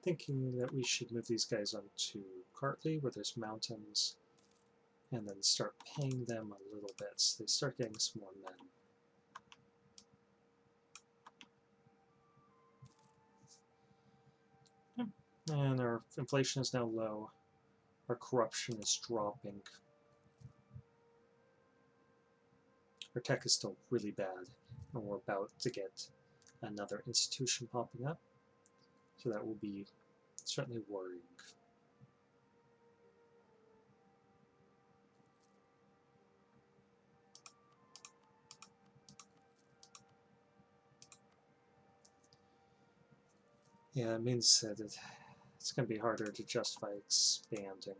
Thinking that we should move these guys onto Kartli, where there's mountains, and then start paying them a little bit so they start getting some more men. And our inflation is now low. Our corruption is dropping. Our tech is still really bad, and we're about to get another institution popping up. So that will be certainly worrying. Yeah, it means that it's going to be harder to justify expanding.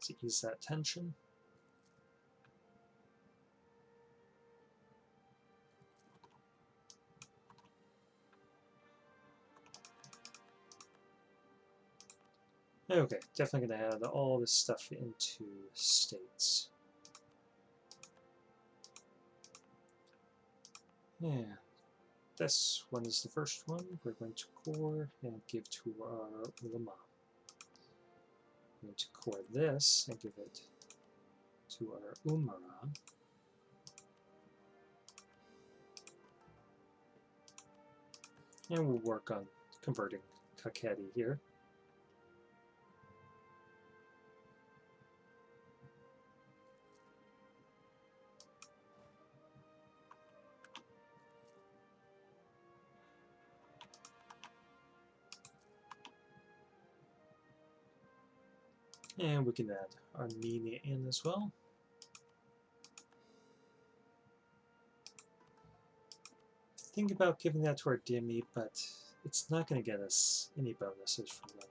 To ease that tension. Okay, definitely going to add all this stuff into states. Yeah, this one is the first one. We're going to core and give to our ulama. We're going to core this and give it to our umara. And we'll work on converting Kakheti here. And we can add Armenia in as well. Think about giving that to our dhimmi, but it's not going to get us any bonuses from them.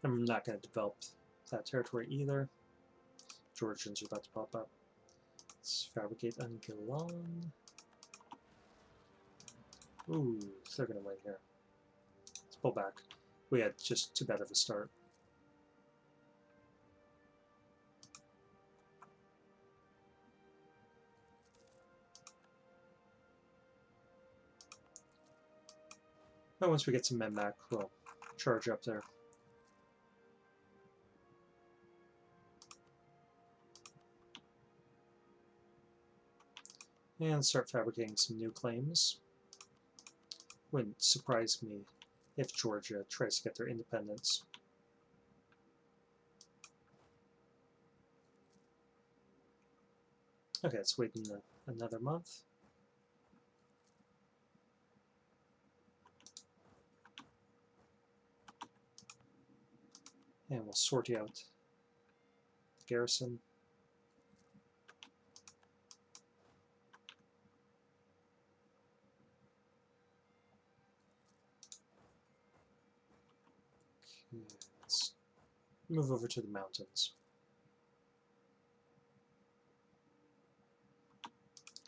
I'm not going to develop that territory either. Georgians are about to pop up. Let's fabricate Angilan. Ooh, they're going to win here. Let's pull back. We had just too bad of a start. But once we get some men back, we'll charge up there. And start fabricating some new claims. Wouldn't surprise me if Georgia tries to get their independence. Okay, let's wait another month. And we'll sort out the garrison. move over to the mountains.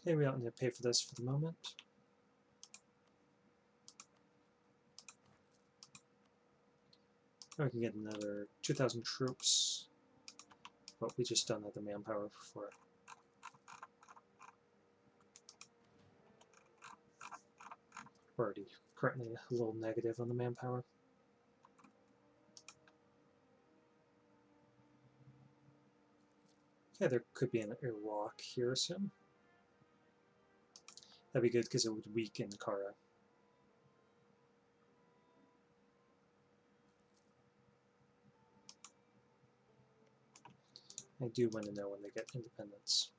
Okay, we don't need to pay for this for the moment. We can get another 2,000 troops, but we just don't have the manpower for it. We're already currently a little negative on the manpower. Okay, there could be an Iraq here soon. That'd be good because it would weaken Kara. I do want to know when they get independence.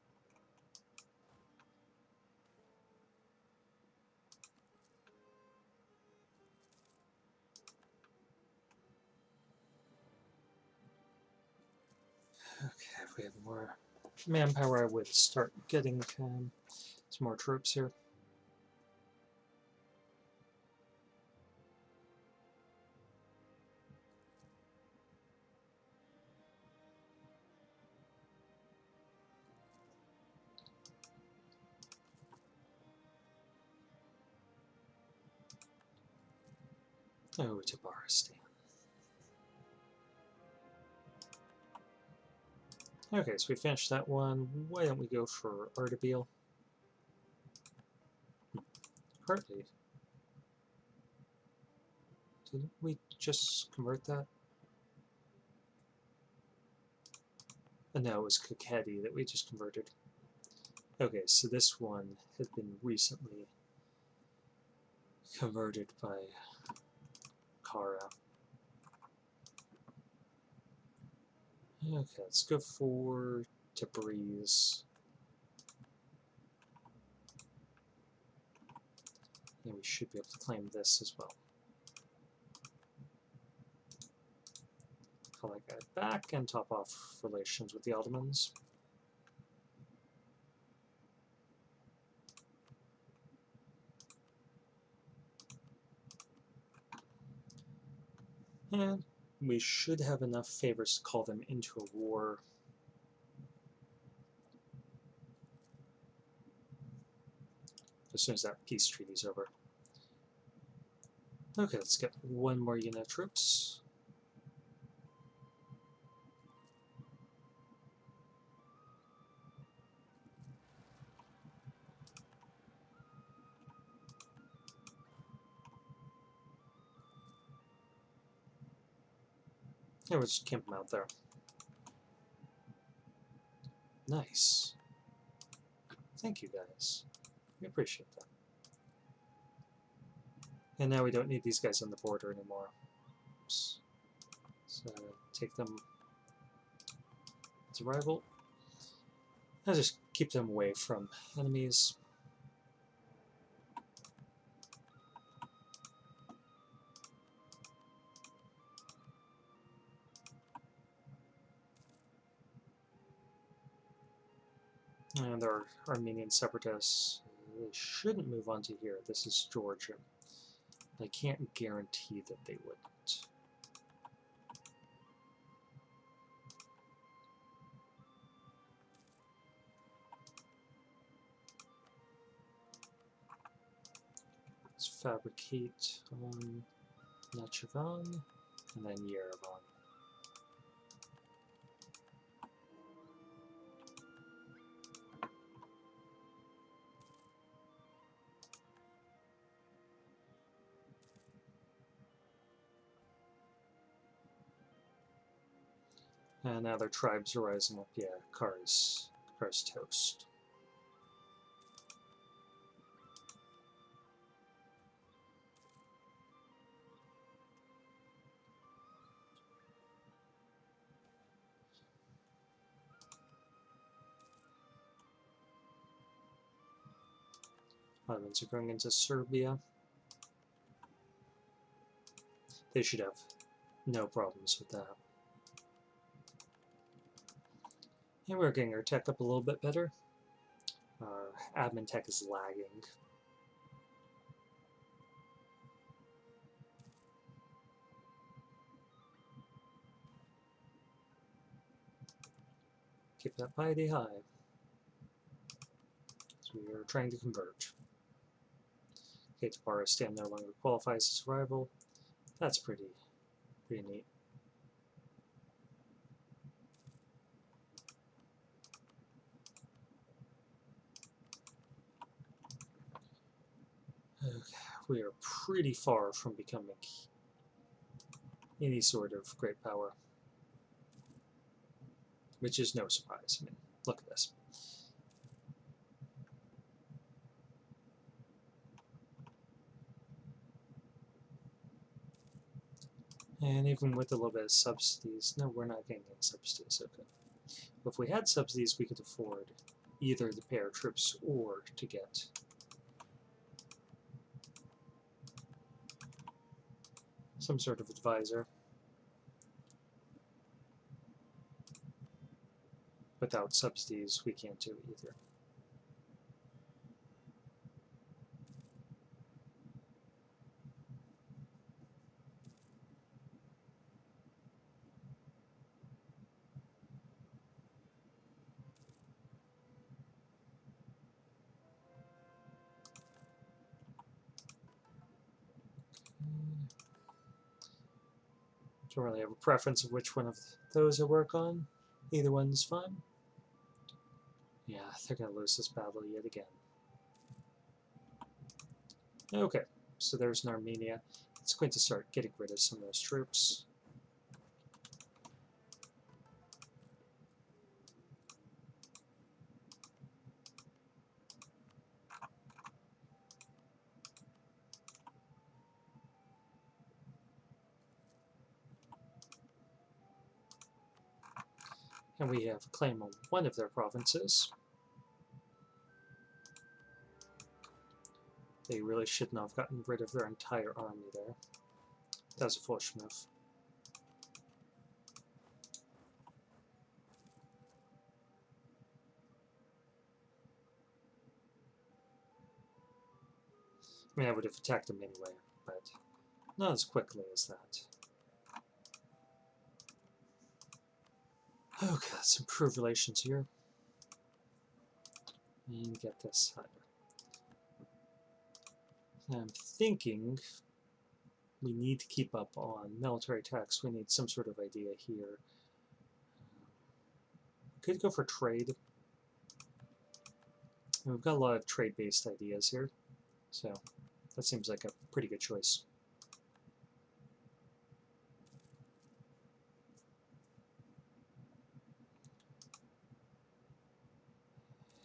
Okay, if we had more manpower, I would start getting some more troops here. Oh, Tabaristan. Okay, so we finished that one. Why don't we go for Ardabil? Hardly. Didn't we just convert that? No, it was Kakheti that we just converted. Okay, so this one has been recently converted by Kara. Okay, let's go for Tabriz. And we should be able to claim this as well. Call that guy back and top off relations with the Ottomans. And we should have enough favors to call them into a war. As soon as that peace treaty is over. Okay, let's get one more unit of troops. Yeah, we'll just camp them out there. Nice. Thank you, guys. We appreciate that. And now we don't need these guys on the border anymore. Oops. So take them as a rival. I'll just keep them away from enemies. And our Armenian separatists, they shouldn't move on to here. This is Georgia. I can't guarantee that they wouldn't. Let's fabricate on Nachivan and then Yerevan. And now their tribes are rising up. Yeah, Kara's toast. Ottomans are going into Serbia. They should have no problems with that. And we're getting our tech up a little bit better. Our admin tech is lagging. keep that piety high. So we are trying to converge. Okay, Tabara's stand no longer qualifies as a rival. That's pretty neat. Okay, we are pretty far from becoming any sort of great power, which is no surprise. I mean, look at this. And even with a little bit of subsidies, no, we're not getting any subsidies, okay. But if we had subsidies, we could afford either to pay our troops or to get some sort of advisor. Without subsidies, we can't do either. Don't really have a preference of which one of those I work on. Either one's fine. Yeah, they're going to lose this battle yet again. Okay, so there's an Armenia. It's going to start getting rid of some of those troops. And we have a claim on one of their provinces. They really shouldn't have gotten rid of their entire army there. That was a foolish move. I mean, I would have attacked them anyway, but not as quickly as that. Okay, let's improve relations here. And get this higher. I'm thinking we need to keep up on military tax. We need some sort of idea here. We could go for trade. And we've got a lot of trade-based ideas here, so that seems like a pretty good choice.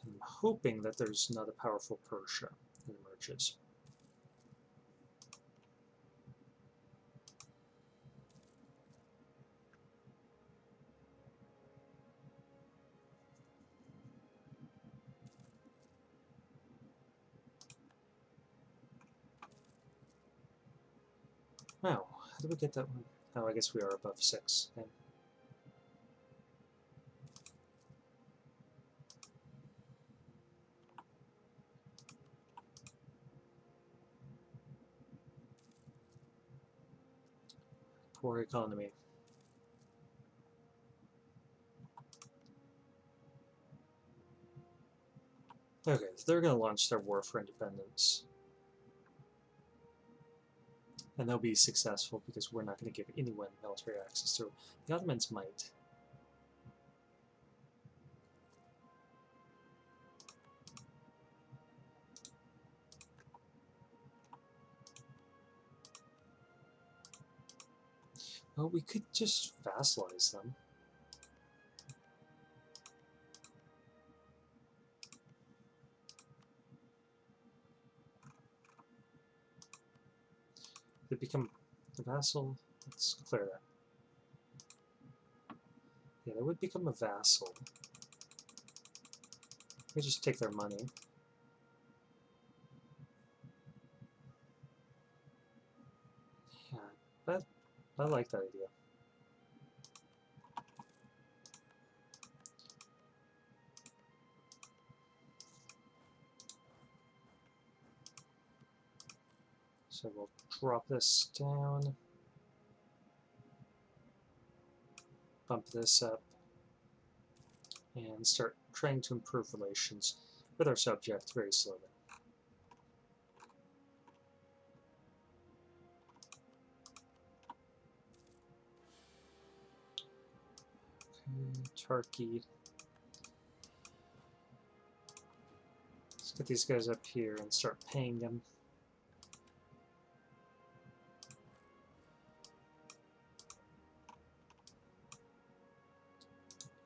I'm hoping that there's not a powerful Prussia that emerges. Wow, how did we get that one? Oh, I guess we are above 6. Okay. Poor economy. Okay, so they're going to launch their war for independence. And they'll be successful because we're not going to give anyone military access to it. The Ottomans might. Well, we could just vassalize them. They become the vassal. Let's clear that. Yeah, they would become a vassal. We just take their money. Yeah, but I like that idea. So we'll drop this down. Bump this up. and start trying to improve relations with our subject very slowly. Okay, Turkey. Let's get these guys up here and start paying them.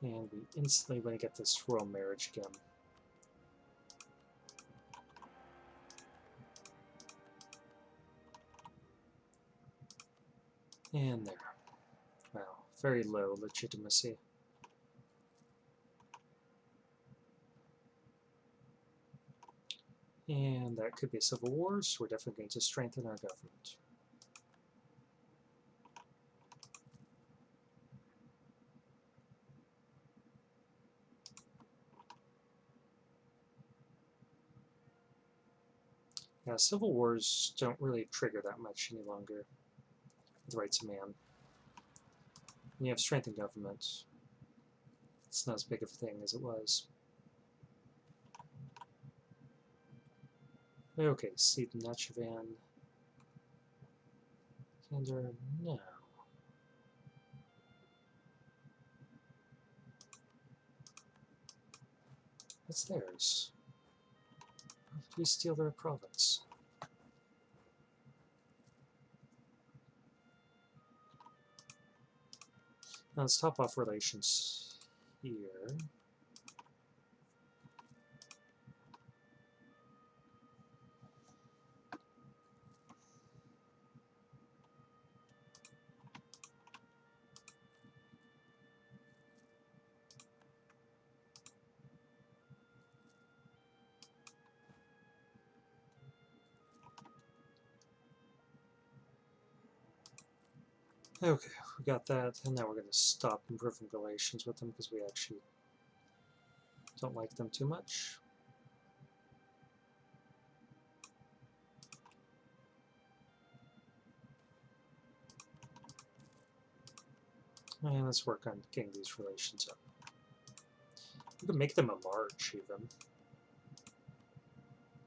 And we instantly want to get this royal marriage again. And there. Wow, very low legitimacy. And that could be a civil war, so we're definitely going to strengthen our government. Now, civil wars don't really trigger that much any longer. The rights of man. When you have strengthened government, it's not as big of a thing as it was. Okay, see the Nachavan. Candar, no. That's theirs. How did we steal their province? Now let's top off relations here. Okay, we got that, and now we're going to stop improving relations with them because we actually don't like them too much. And let's work on getting these relations up. We could make them a march, even.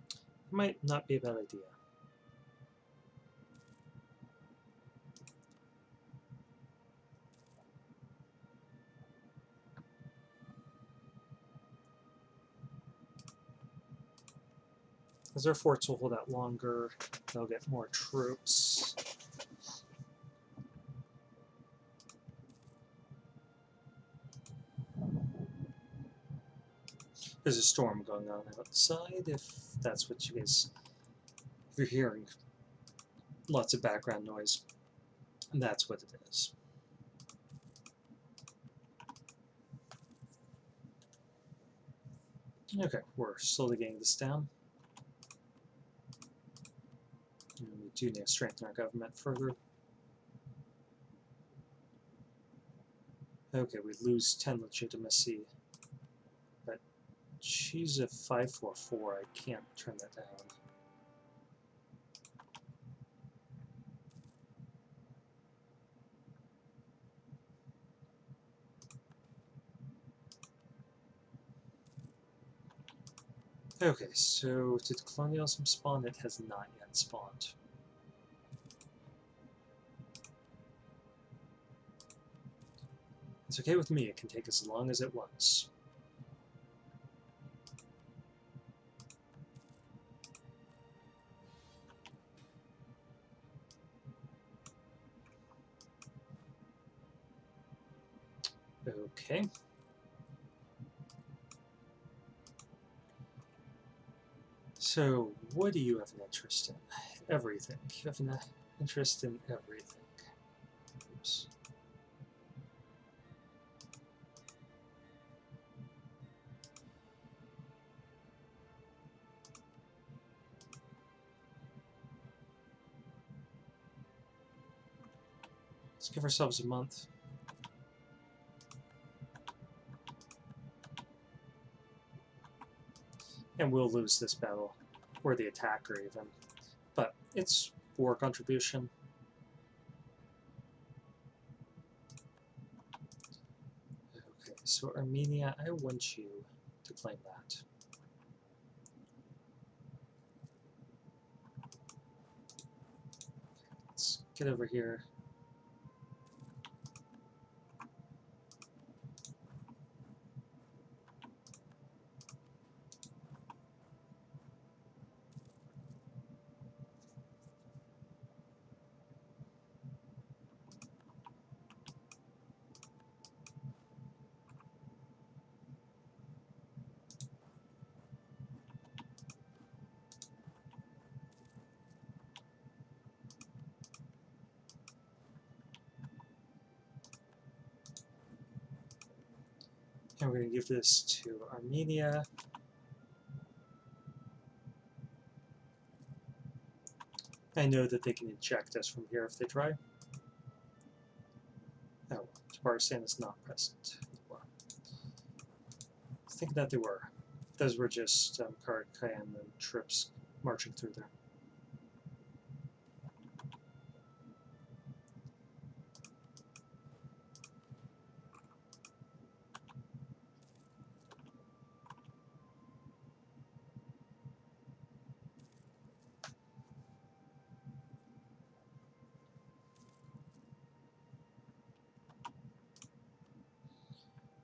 It might not be a bad idea. As our forts will hold out longer, they'll get more troops. There's a storm going on outside, if that's what you guys... If you're hearing lots of background noise, that's what it is. Okay, we're slowly getting this down. And we do need to strengthen our government further. Okay, we lose 10 legitimacy, but she's a 544. I can't turn that down. Okay, so did colonialism spawn? It has not yet spawned. It's okay with me, it can take as long as it wants. Okay. So, what do you have an interest in? Everything. You have an interest in everything. Oops. Let's give ourselves a month. And we'll lose this battle, or the attacker even. But it's war contribution. Okay, so Armenia, I want you to claim that. Let's get over here. And we're going to give this to Armenia. I know that they can eject us from here if they try. Oh, Tabaristan is not present anymore. I think that they were. Those were just Karakhan and troops marching through there.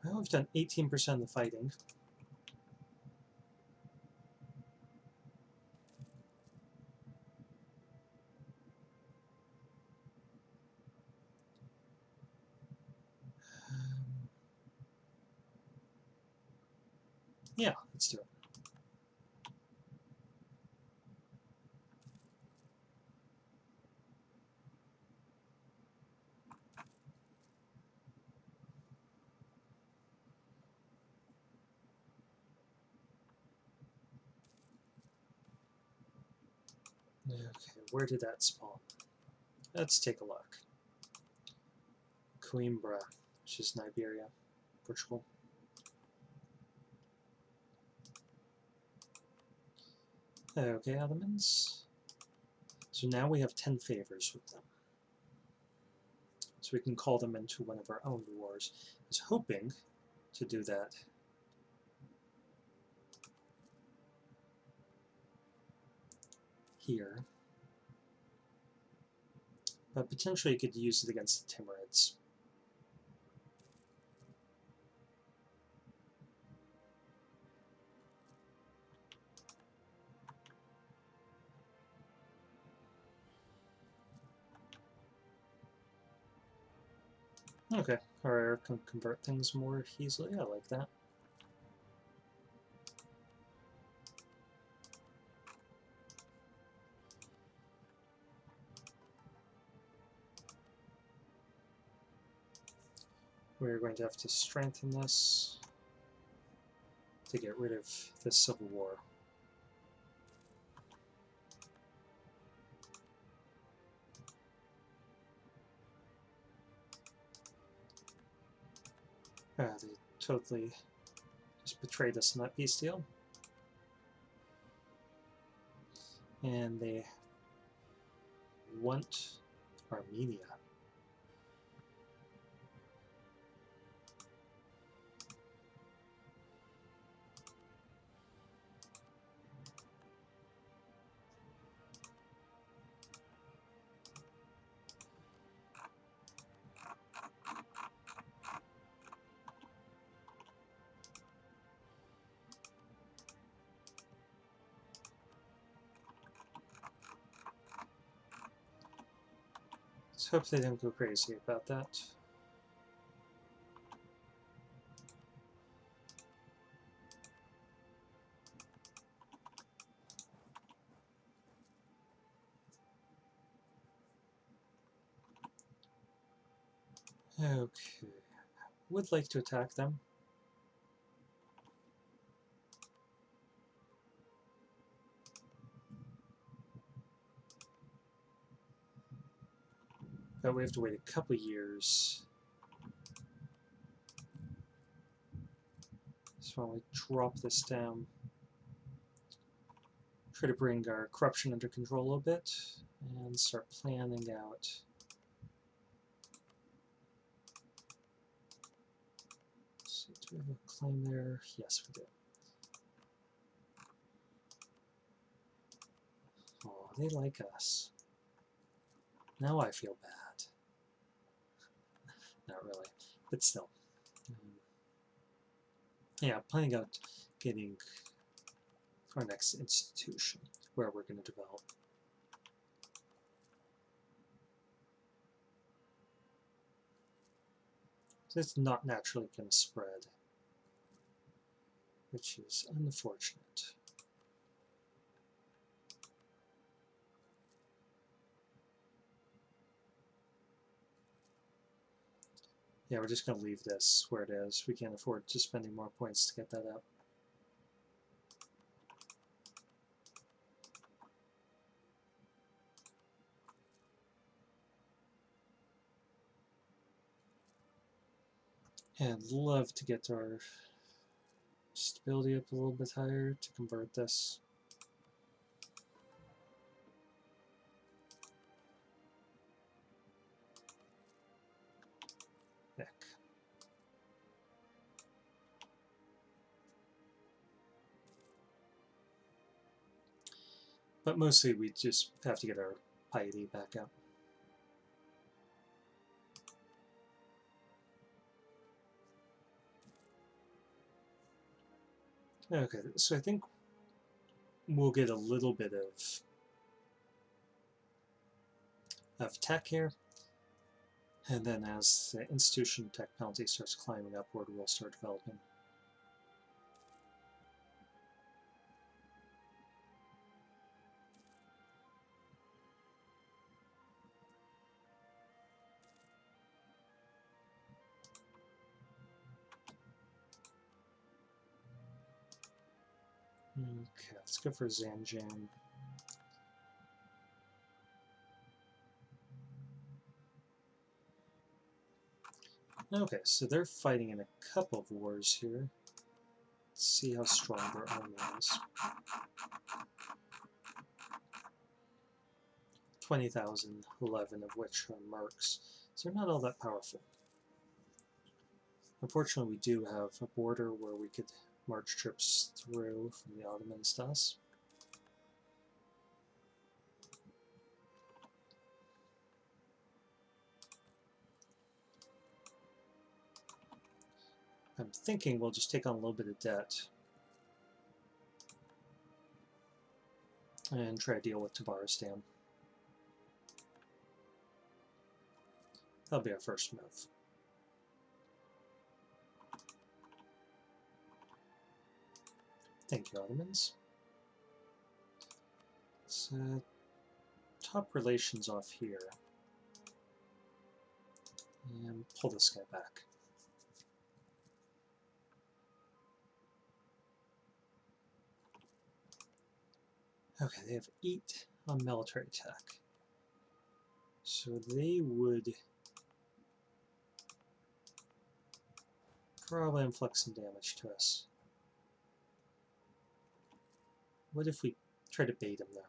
Well, we've done 18% of the fighting. Yeah, let's do it. Okay, where did that spawn? Let's take a look. Coimbra, which is Iberia, Portugal. Okay, Ottomans. So now we have 10 favors with them. So we can call them into one of our own wars. I was hoping to do that here. But potentially you could use it against the Timurids. Okay, or can convert things more easily. I like that. We're going to have to strengthen this to get rid of this civil war. They totally just betrayed us in that peace deal. And they want Armenia. Let's hope they don't go crazy about that. Okay, would like to attack them. But we have to wait a couple years. So while we drop this down, try to bring our corruption under control a bit, and start planning out we have a claim there? Yes, we do. Oh, they like us. Now I feel bad. Not really, but still. Yeah, planning out getting our next institution where we're going to develop. So it's not naturally going to spread, which is unfortunate. Yeah, we're just going to leave this where it is. We can't afford to spending more points to get that up. And I'd love to get our stability up a little bit higher to convert this. Heck. But mostly we just have to get our piety back up. Okay, so I think we'll get a little bit of tech here, and then as the institution tech penalty starts climbing upward, we'll start developing. Okay, let's go for Zanjan. Okay, so they're fighting in a couple of wars here. Let's see how strong their army is. 20,000, 11 of which are mercs, so they're not all that powerful. Unfortunately, we do have a border where we could march troops through from the Ottomans to us. I'm thinking we'll just take on a little bit of debt and try to deal with Tabaristan. That'll be our first move. Thank you, Ottomans. Let's top relations off here and pull this guy back. Okay, they have 8 on military tech. So they would probably inflict some damage to us. What if we try to bait them, though?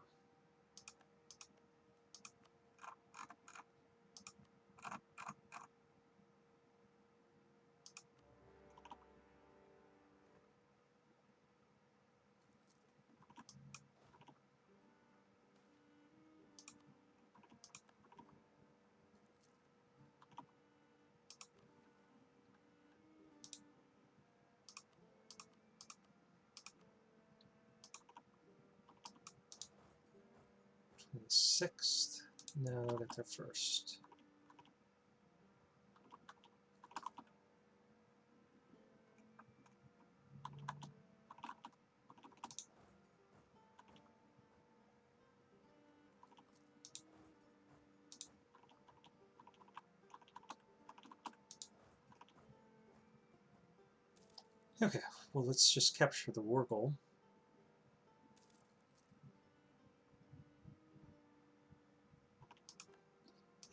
Sixth. No, I'll get there first. Okay, well, let's just capture the war goal.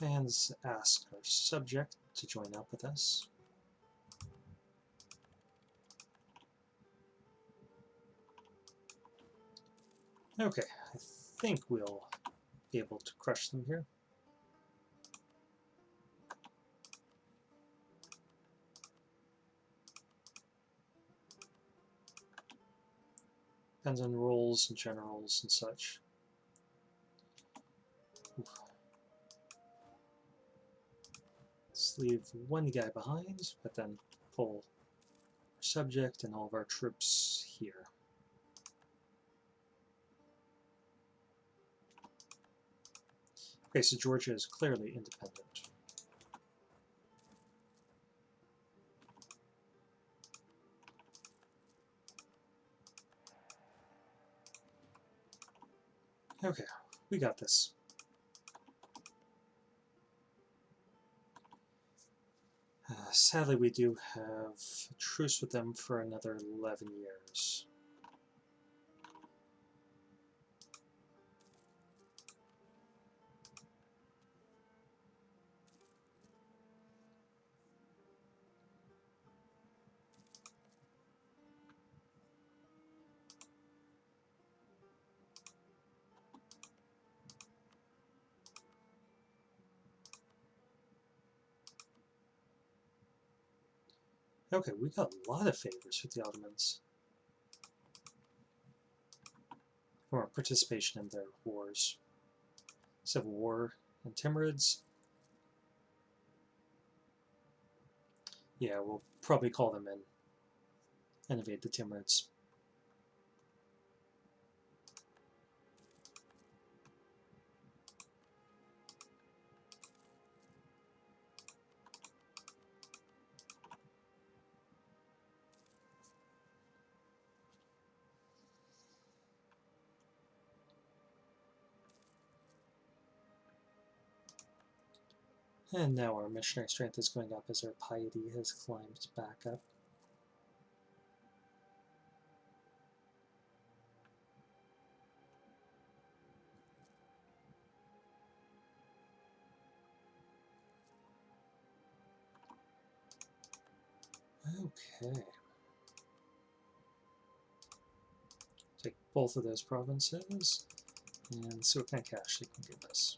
And ask our subject to join up with us. Okay, I think we'll be able to crush them here. Depends on roles and generals and such. Oof. Let's leave one guy behind, but then pull our subject and all of our troops here. Okay, so Georgia is clearly independent. Okay, we got this. Sadly, we do have a truce with them for another 11 years. Okay, we got a lot of favors with the Ottomans from our participation in their wars. Civil War and Timurids. Yeah, we'll probably call them in and invade the Timurids. And now our missionary strength is going up as our piety has climbed back up. Okay. Take both of those provinces and see what kind of cash they can give us.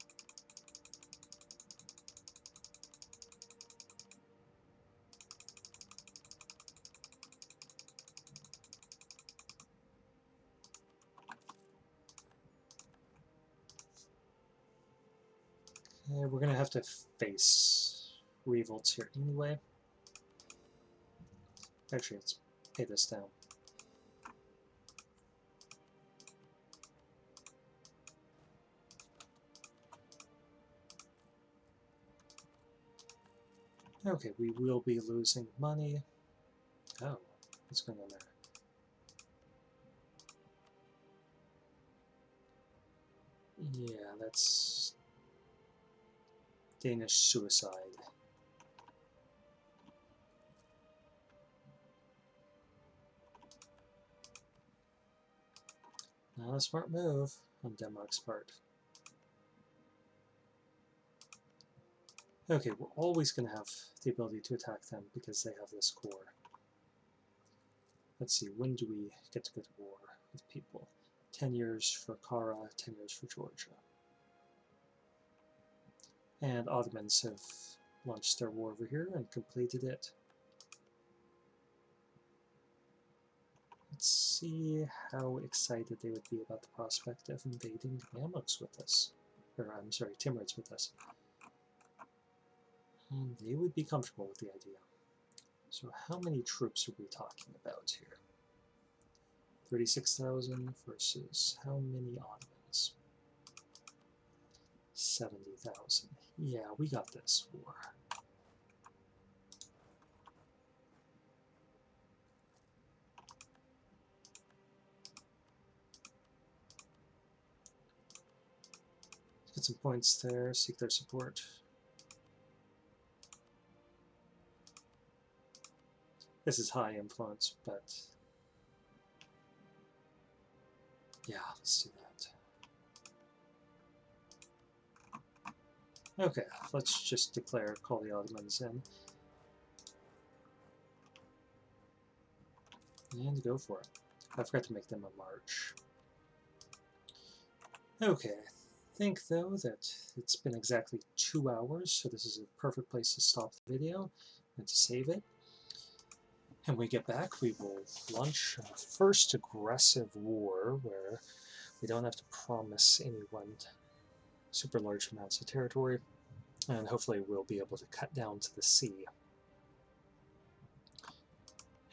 Okay, we're going to have to face revolts here anyway. Actually, let's pay this down. Okay, we will be losing money. Oh, what's going on there? Yeah, that's Danish suicide. Not a smart move on Denmark's part. Okay, we're always going to have the ability to attack them because they have this core. Let's see, when do we get to go to war with people? 10 years for Kara, 10 years for Georgia. And Ottomans have launched their war over here and completed it. Let's see how excited they would be about the prospect of invading the Mamluks with us. Or, I'm sorry, Timurids with us. And they would be comfortable with the idea. So how many troops are we talking about here? 36,000 versus how many Ottomans? 70,000. Yeah, we got this war. Get some points there, seek their support. This is high influence, but yeah, let's do that. Okay, let's just declare, call the Ottomans in. And go for it. I forgot to make them a march. Okay, I think though that it's been exactly 2 hours, so this is a perfect place to stop the video and to save it. And we get back, we will launch our first aggressive war where we don't have to promise anyone super large amounts of territory, and hopefully we'll be able to cut down to the sea.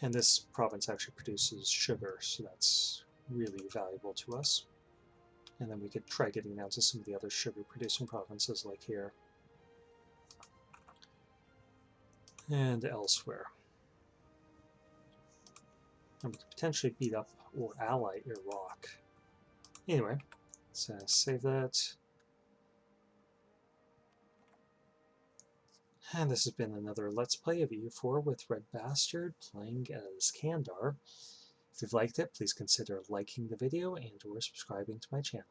And this province actually produces sugar, so that's really valuable to us. And then we could try getting down to some of the other sugar-producing provinces like here and elsewhere. And we could potentially beat up or ally Iraq. Anyway, let's save that. And this has been another Let's Play of EU4 with RedBstrd playing as Candar. If you've liked it, please consider liking the video and or subscribing to my channel.